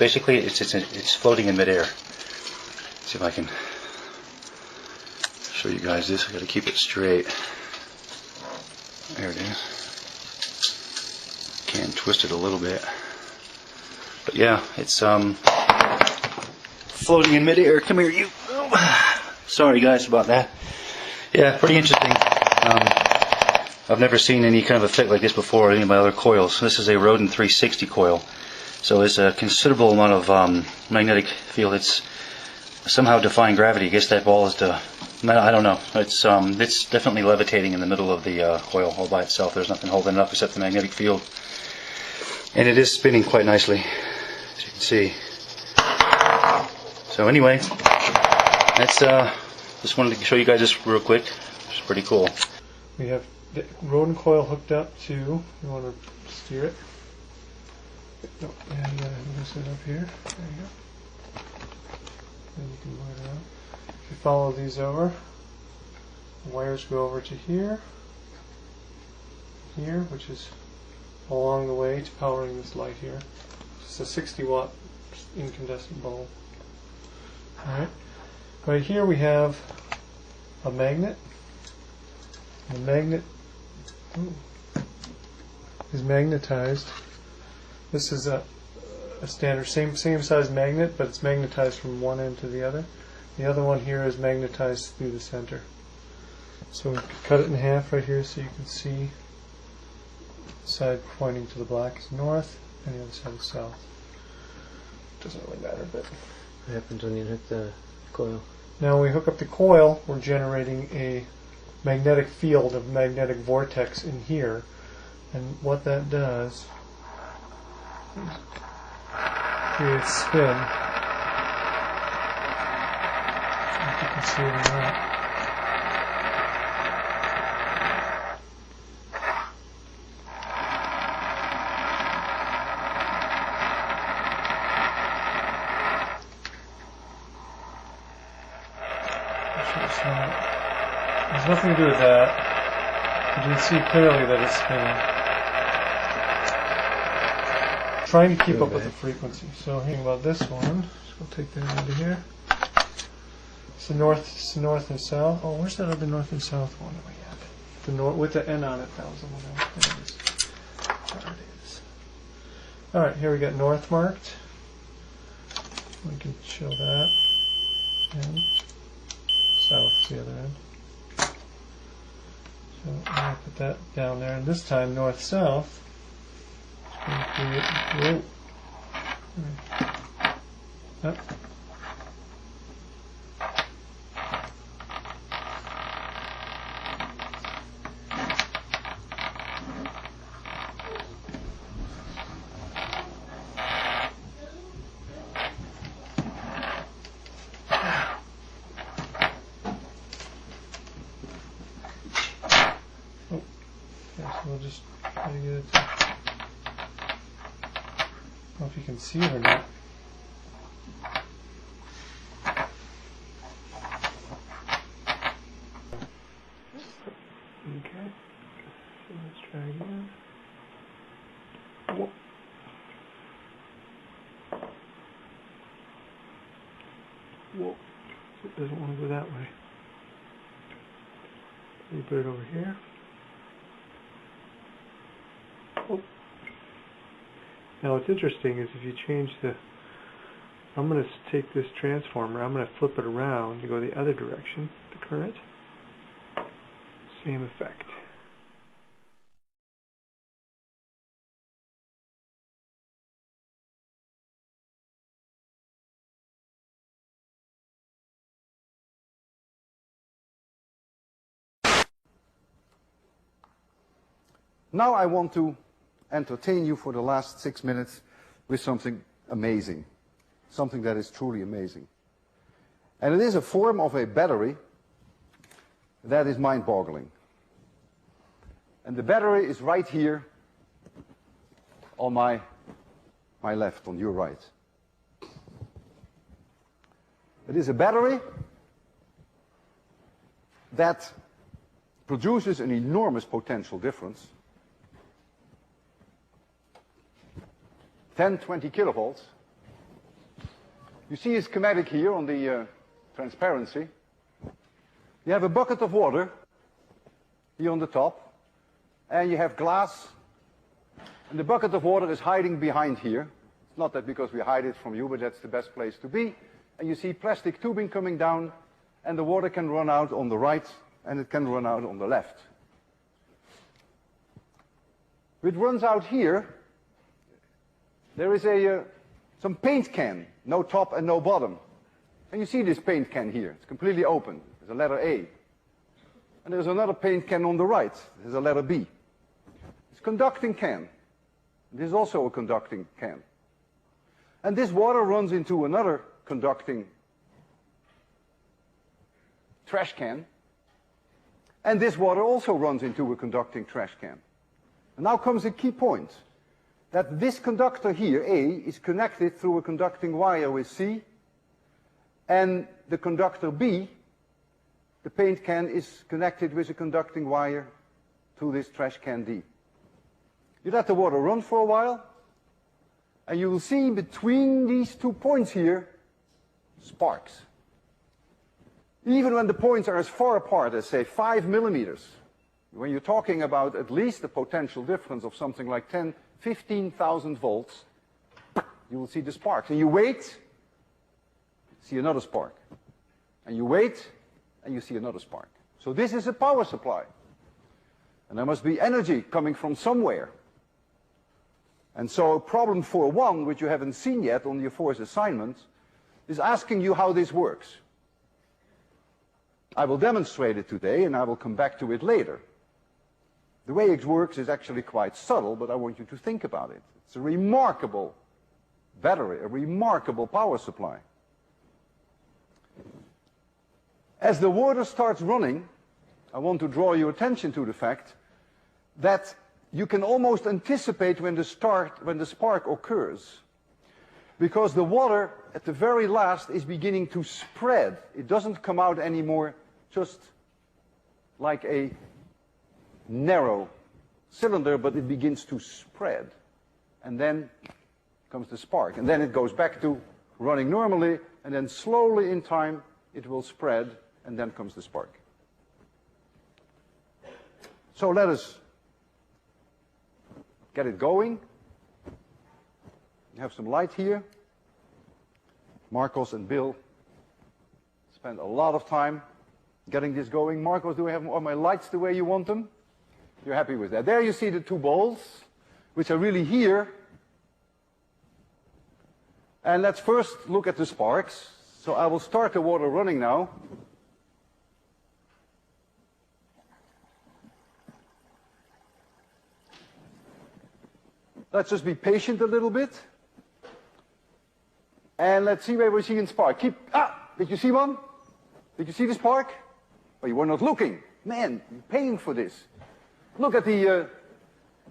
floating in midair. Let's see if I can show you guys this. I got to keep it straight. There it is. Can twist it a little bit, but yeah, it's floating in midair. Come here, you. Sorry guys about that. Yeah, pretty interesting. I've never seen any kind of effect like this before in any of my other coils. This is a Rodent 360 coil, so it's a considerable amount of magnetic field. It's somehow defying gravity. I guess that ball is I don't know. It's definitely levitating in the middle of the coil all by itself. There's nothing holding it up except the magnetic field, and it is spinning quite nicely, as you can see. So anyway, that's just wanted to show you guys this real quick. It's pretty cool. We have the rodent coil hooked up to, you want to steer it? No, and loosen it up here. There you go. And you can move it around. If you follow these over, the wires go over to here, which is along the way to powering this light here. It's a 60-watt incandescent bulb. Alright. Right here we have a magnet. The magnet is magnetized. This is a standard same size magnet, but it's magnetized from one end to the other. The other one here is magnetized through the center. So we cut it in half right here so you can see the side pointing to the black is north and the other side is south. Doesn't really matter, but what happens when you hit the coil? Now when we hook up the coil, we're generating a magnetic field of magnetic vortex in here, and what that does creates spin. If you can see it or not. There's nothing to do with that. You can see clearly that it's spinning. Trying to keep up with the frequency. So thinking about this one, so we'll take that out of here. It's the north and south. Oh, where's that other north and south one that we have? The north with the N on it. That was the one. There it is. There it is. All right, here we got north marked. We can show that. And south the other end. So I'm going to put that down there, and this time north-south. Up. so we'll just try to get it to... I don't know if you can see it or not. Okay, so let's try again. Whoa. Whoa, so it doesn't want to go that way. Let me put it over here. Oh. Now what's interesting is if you change the, I'm going to take this transformer, I'm going to flip it around to go the other direction, the current. Same effect. Now I want to entertain you for the last 6 minutes with something amazing, something that is truly amazing. And it is a form of a battery that is mind-boggling. And the battery is right here on my left, on your right. It is a battery that produces an enormous potential difference. 10, 20 kilovolts. You see a schematic here on the transparency. You have a bucket of water here on the top, and you have glass, and the bucket of water is hiding behind here. It's not that because we hide it from you, but that's the best place to be. And you see plastic tubing coming down, and the water can run out on the right, and it can run out on the left. If it runs out here, there is some paint can, no top and no bottom. And you see this paint can here. It's completely open. There's a letter A. And there's another paint can on the right. There's a letter B. It's a conducting can. This is also a conducting can. And this water runs into another conducting trash can. And this water also runs into a conducting trash can. And now comes a key point. That this conductor here, A, is connected through a conducting wire with C, and the conductor B, the paint can, is connected with a conducting wire to this trash can D. You let the water run for a while, and you will see between these 2 points here, sparks. Even when the points are as far apart as, say, 5 millimeters, when you're talking about at least a potential difference of something like 15,000 volts, you will see the sparks. And you wait, see another spark. And you wait, and you see another spark. So this is a power supply. And there must be energy coming from somewhere. And so problem 4.1, which you haven't seen yet on your fourth assignment, is asking you how this works. I will demonstrate it today, and I will come back to it later. The way it works is actually quite subtle, but I want you to think about it. It's a remarkable battery, a remarkable power supply. As the water starts running, I want to draw your attention to the fact that you can almost anticipate when the spark occurs. Because the water, at the very last, is beginning to spread. It doesn't come out anymore just like a narrow cylinder, but it begins to spread. And then comes the spark. And then it goes back to running normally, and then slowly in time it will spread, and then comes the spark. So let us get it going. You have some light here. Marcos and Bill spent a lot of time getting this going. Marcos, do I have all my lights the way you want them? You're happy with that. There you see the two balls, which are really here. And let's first look at the sparks. So I will start the water running now. Let's just be patient a little bit. And let's see where we're seeing spark. Did you see one? Did you see the spark? Well, you were not looking. Man, you're paying for this. Look at the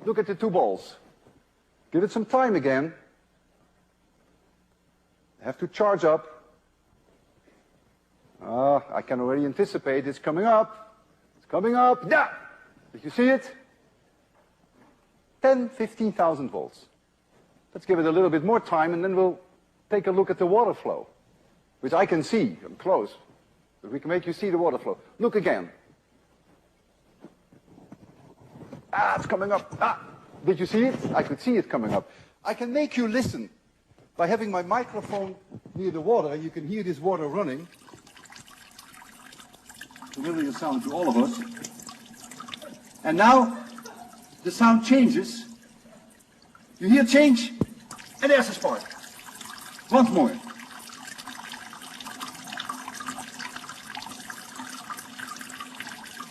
Look at the two balls. Give it some time again. Have to charge up. I can already anticipate it's coming up. It's coming up. Yeah! Did you see it? 10, 15,000 volts. Let's give it a little bit more time and then we'll take a look at the water flow, which I can see. I'm close. But we can make you see the water flow. Look again. It's coming up. Did you see it? I could see it coming up. I can make you listen by having my microphone near the water. You can hear this water running. Familiar sound to all of us. And now the sound changes. You hear change, and there's a spark. Once more.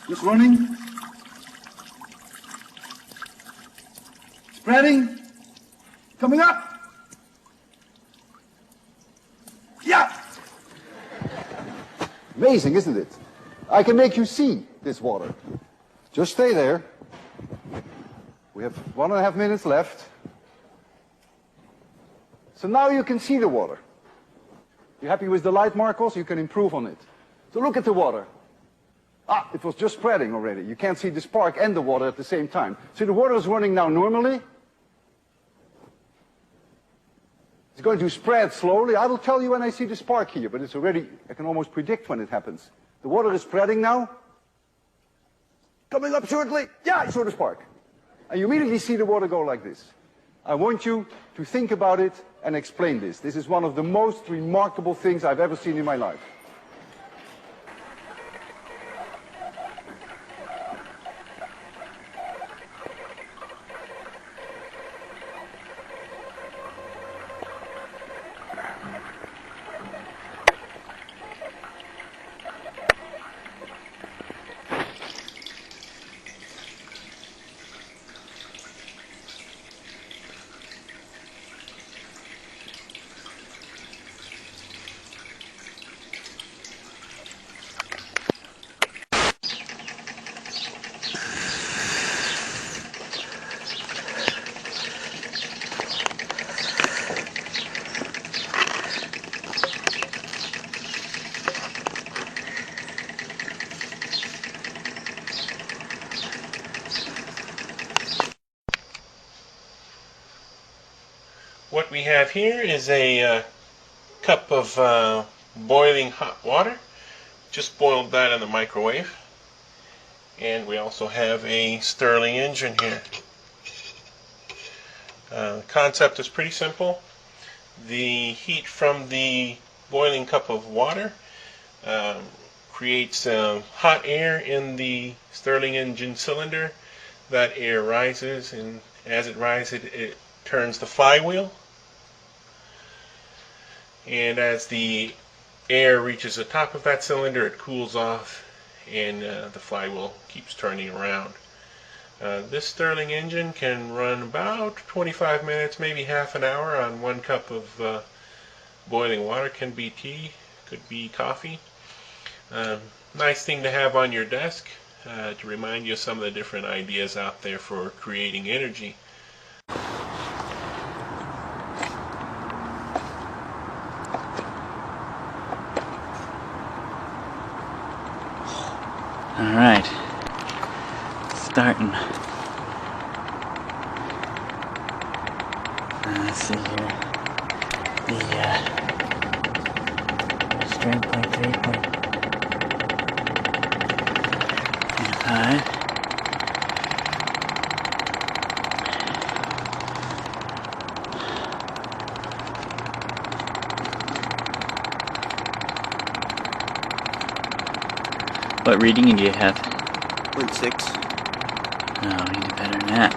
Just running. Spreading. Coming up. Yeah! Amazing, isn't it? I can make you see this water. Just stay there. We have 1.5 minutes left. So now you can see the water. You happy with the light, Marcos? You can improve on it. So look at the water. It was just spreading already. You can't see the spark and the water at the same time. So the water is running now normally. It's going to spread slowly. I will tell you when I see the spark here, but it's already, I can almost predict when it happens. The water is spreading now. Coming up shortly. Yeah, I saw the spark. And you immediately see the water go like this. I want you to think about it and explain this. This is one of the most remarkable things I've ever seen in my life. What we have here is a cup of boiling hot water. Just boiled that in the microwave. And we also have a Stirling engine here. The concept is pretty simple. The heat from the boiling cup of water creates hot air in the Stirling engine cylinder. That air rises, and as it rises, it turns the flywheel. And as the air reaches the top of that cylinder, it cools off, and the flywheel keeps turning around. This Stirling engine can run about 25 minutes, maybe half an hour on 1 cup of boiling water. Can be tea, could be coffee. Nice thing to have on your desk to remind you of some of the different ideas out there for creating energy. All right, starting. Let's see here. The string point 3.5. What reading do you have? 0.6. No, we need to do better than that.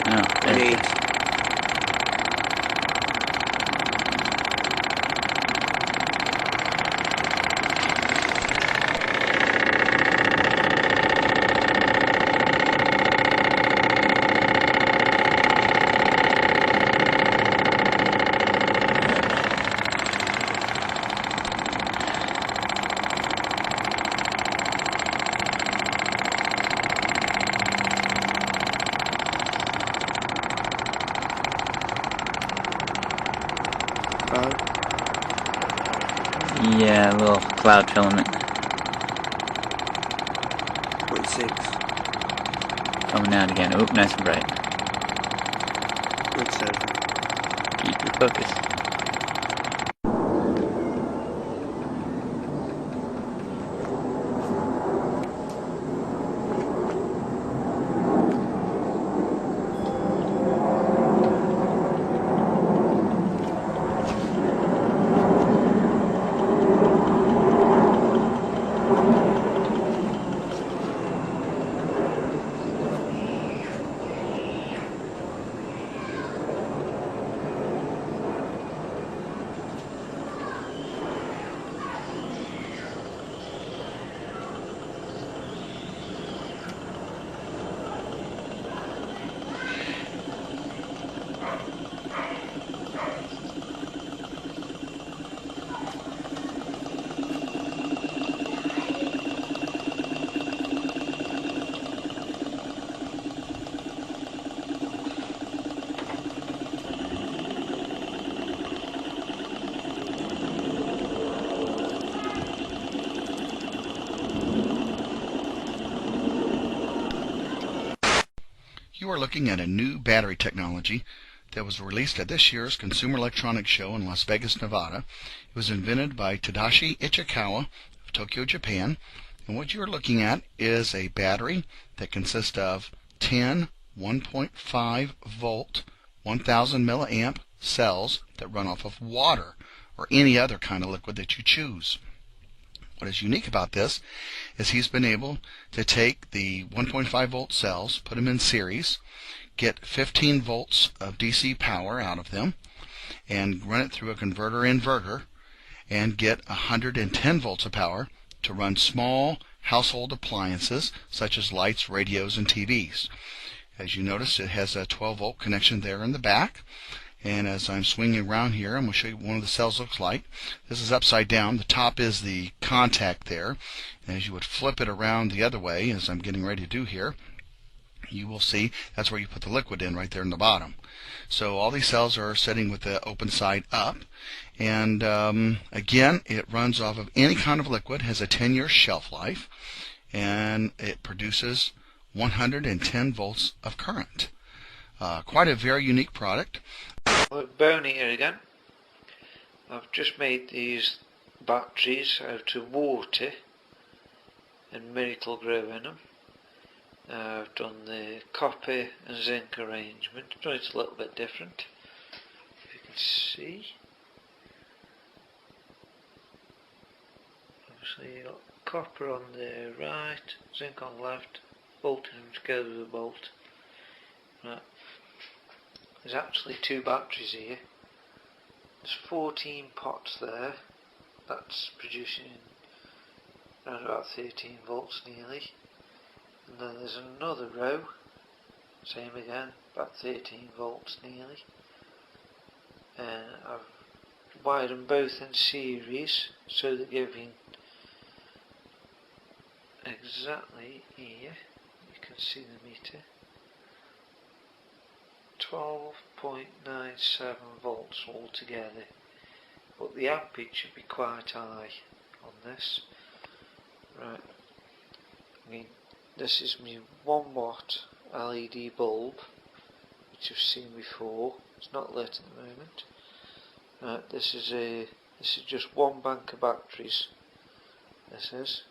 No, there. 8. Yeah, a little cloud filament. 0.6. Coming out again. Oop, nice and bright. 0.7. Keep your focus. You are looking at a new battery technology that was released at this year's Consumer Electronics Show in Las Vegas, Nevada. It was invented by Tadashi Ichikawa of Tokyo, Japan. And what you are looking at is a battery that consists of 10 1.5 volt 1000 milliamp cells that run off of water or any other kind of liquid that you choose. What is unique about this is he's been able to take the 1.5 volt cells, put them in series, get 15 volts of DC power out of them, and run it through a converter inverter, and get 110 volts of power to run small household appliances such as lights, radios, and TVs. As you notice, it has a 12 volt connection there in the back. And as I'm swinging around here, I'm going to show you what one of the cells looks like. This is upside down. The top is the contact there. And as you would flip it around the other way, as I'm getting ready to do here, you will see that's where you put the liquid in, right there in the bottom. So all these cells are sitting with the open side up. And again, it runs off of any kind of liquid, has a 10-year shelf life, and it produces 110 volts of current. Quite a very unique product. Boney here again. I've just made these batteries out of water and Miracle Grow in them. I've done the copper and zinc arrangement. I've done it a little bit different, if you can see. Obviously you've got copper on the right, zinc on the left, bolting them together with a bolt. Right. There's actually two batteries here. There's 14 pots there. That's producing around about 13 volts nearly. And then there's another row, same again, about 13 volts nearly. And I've wired them both in series, so they're giving exactly here, you can see the meter, 12.97 volts altogether, but the ampage should be quite high on this. Right, this is my 1 watt LED bulb, which you've seen before. It's not lit at the moment. Right, this is just one bank of batteries. This is.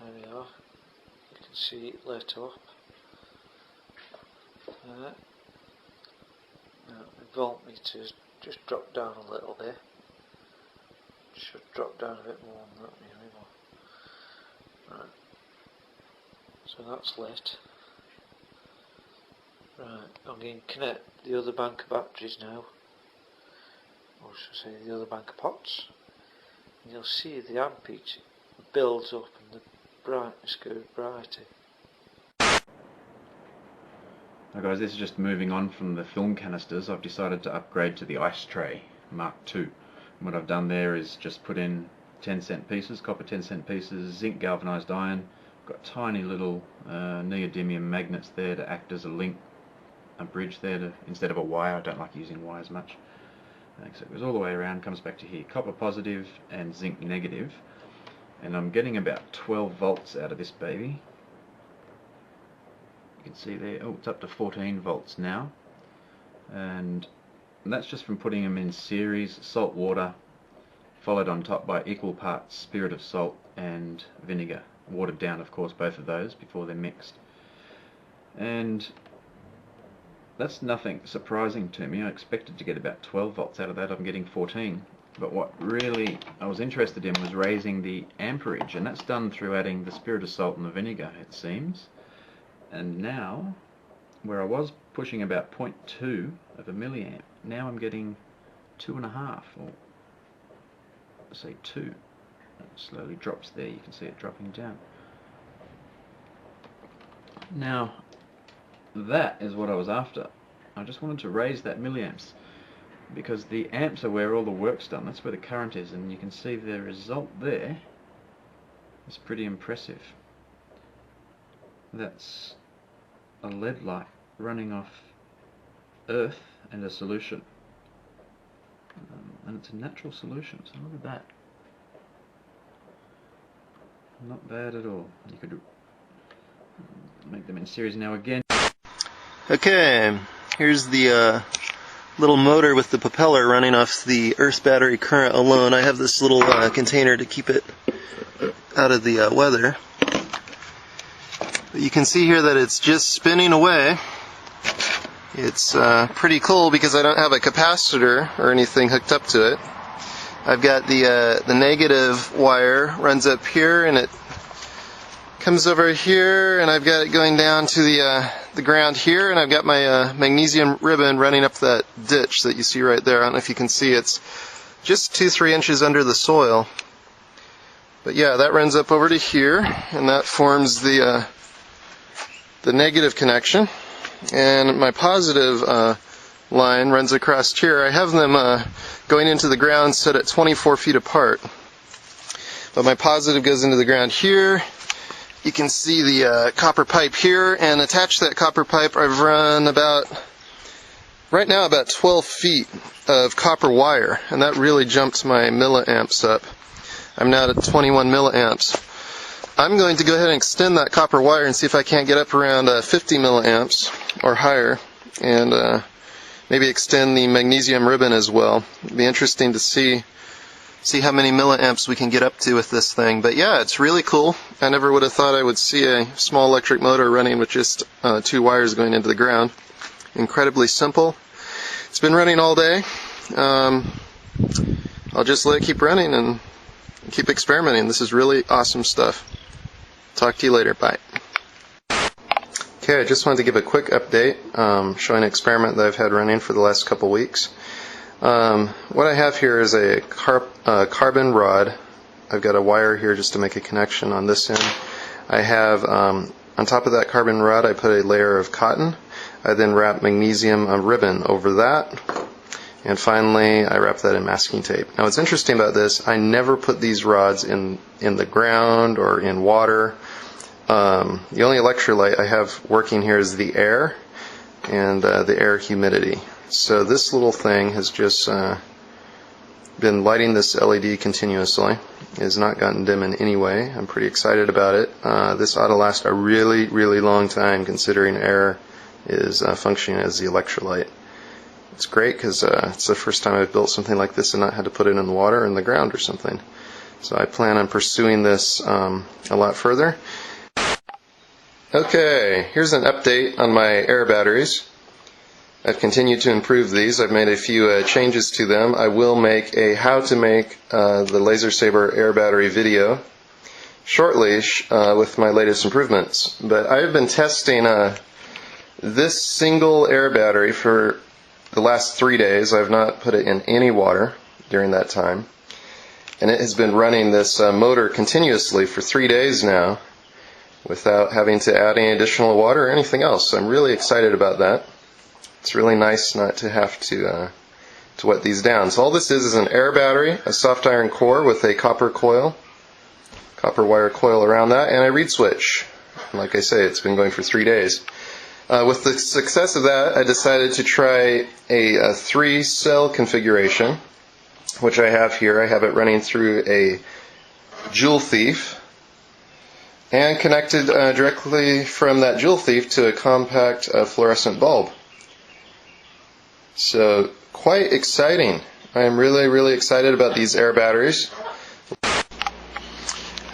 There we are. You can see it lit up. Right. Now the voltmeter's just dropped down a little bit. Should drop down a bit more than that really. Right. So that's lit. Right, I'm going to connect the other bank of batteries now. Or should I say the other bank of pots. And you'll see the ampage builds up and the brightness goes brighter. Hi guys, this is just moving on from the film canisters. I've decided to upgrade to the ice tray Mark II. And what I've done there is just put in 10-cent pieces, copper 10-cent pieces, zinc galvanized iron. Got tiny little neodymium magnets there to act as a link, a bridge there to, instead of a wire. I don't like using wires much. So it goes all the way around, comes back to here. Copper positive and zinc negative. And I'm getting about 12 volts out of this baby. You can see there, oh, it's up to 14 volts now. And that's just from putting them in series, salt water, followed on top by equal parts spirit of salt and vinegar. Watered down, of course, both of those before they're mixed. And that's nothing surprising to me. I expected to get about 12 volts out of that. I'm getting 14. But what really I was interested in was raising the amperage, and that's done through adding the spirit of salt and the vinegar, it seems. And now, where I was pushing about 0.2 of a milliamp, now I'm getting 2.5, or say 2. It slowly drops there. You can see it dropping down. Now, that is what I was after. I just wanted to raise that milliamps, because the amps are where all the work's done. That's where the current is, and you can see the result there is pretty impressive. That's a lead light running off earth and a solution, and it's a natural solution, so look at that. Not bad at all. You could make them in series now again. Okay, here's the little motor with the propeller running off the earth battery current alone. I have this little container to keep it out of the weather. But you can see here that it's just spinning away. It's pretty cool because I don't have a capacitor or anything hooked up to it. I've got the negative wire runs up here and it comes over here, and I've got it going down to the ground here, and I've got my magnesium ribbon running up that ditch that you see right there. I don't know if you can see, it's just 2-3 inches under the soil. But yeah, that runs up over to here, and that forms the negative connection. And my positive line runs across here. I have them going into the ground set at 24 feet apart. But my positive goes into the ground here. You can see the copper pipe here, and attached to that copper pipe I've run right now about 12 feet of copper wire, and that really jumped my milliamps up. I'm now at 21 milliamps. I'm going to go ahead and extend that copper wire and see if I can't get up around 50 milliamps or higher, and maybe extend the magnesium ribbon as well. It'd be interesting to see how many milliamps we can get up to with this thing. But yeah, it's really cool. I never would have thought I would see a small electric motor running with just 2 wires going into the ground. Incredibly simple. It's been running all day. I'll just let it keep running and keep experimenting. This is really awesome stuff. Talk to you later. Bye. Okay, I just wanted to give a quick update showing an experiment that I've had running for the last couple weeks. What I have here is a carbon rod. I've got a wire here just to make a connection on this end. I have, on top of that carbon rod, I put a layer of cotton. I then wrap magnesium ribbon over that. And finally, I wrap that in masking tape. Now what's interesting about this, I never put these rods in the ground or in water. The only electrolyte I have working here is the air and the air humidity. So this little thing has just been lighting this LED continuously. It has not gotten dim in any way. I'm pretty excited about it. This ought to last a really, really long time, considering air is functioning as the electrolyte. It's great because it's the first time I've built something like this and not had to put it in the water or in the ground or something. So I plan on pursuing this a lot further. Okay, here's an update on my air batteries. I've continued to improve these. I've made a few changes to them. I will make a how to make the Laser Saber air battery video shortly with my latest improvements. But I have been testing this single air battery for the last 3 days. I've not put it in any water during that time. And it has been running this motor continuously for 3 days now without having to add any additional water or anything else. So I'm really excited about that. It's really nice not to have to wet these down. So all this is an air battery, a soft iron core with a copper wire coil around that, and a reed switch. And like I say, it's been going for 3 days. With the success of that, I decided to try a 3-cell configuration, which I have here. I have it running through a Joule Thief and connected directly from that Joule Thief to a compact fluorescent bulb. So quite exciting. I am really, really excited about these air batteries.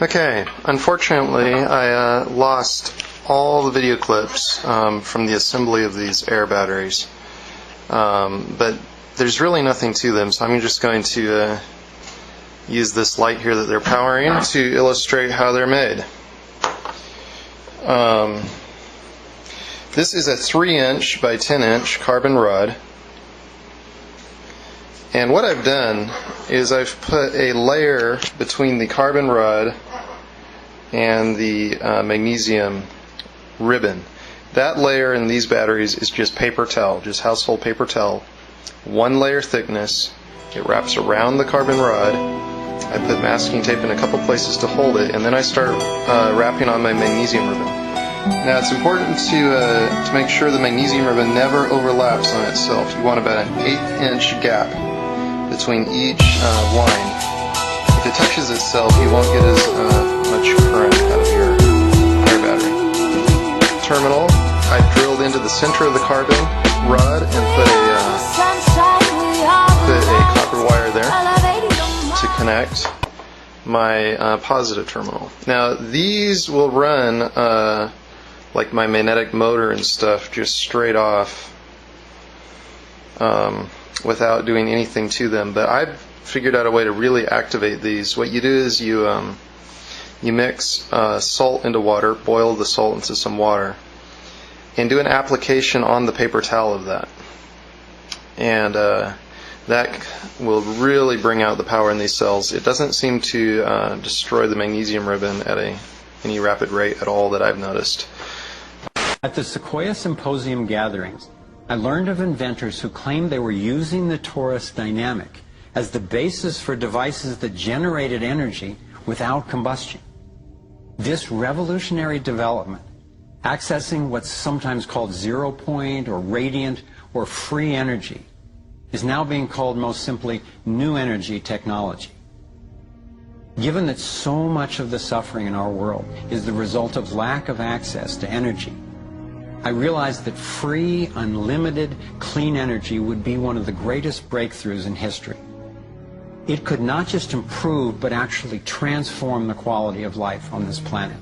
Okay, unfortunately I lost all the video clips from the assembly of these air batteries, but there's really nothing to them, so I'm just going to use this light here that they're powering to illustrate how they're made. This is a 3-inch by 10-inch carbon rod, and what I've done is I've put a layer between the carbon rod and the magnesium ribbon. That layer in these batteries is just paper towel, just household paper towel, 1 layer thickness. It wraps around the carbon rod. I put masking tape in a couple places to hold it, and then I start wrapping on my magnesium ribbon. Now it's important to make sure the magnesium ribbon never overlaps on itself. You want about an 1/8-inch gap between each line. If it touches itself, you won't get as much current out of your air battery. Terminal, I've drilled into the center of the carbon rod and put a copper wire there to connect my positive terminal. Now these will run like my magnetic motor and stuff just straight off without doing anything to them, but I've figured out a way to really activate these. What you do is you mix salt into water, boil the salt into some water, and do an application on the paper towel of that. And that will really bring out the power in these cells. It doesn't seem to destroy the magnesium ribbon at any rapid rate at all that I've noticed. At the Sequoia Symposium gatherings, I learned of inventors who claimed they were using the torus dynamic as the basis for devices that generated energy without combustion. This revolutionary development, accessing what's sometimes called zero point or radiant or free energy, is now being called most simply new energy technology. Given that so much of the suffering in our world is the result of lack of access to energy, I realized that free, unlimited, clean energy would be one of the greatest breakthroughs in history. It could not just improve, but actually transform the quality of life on this planet.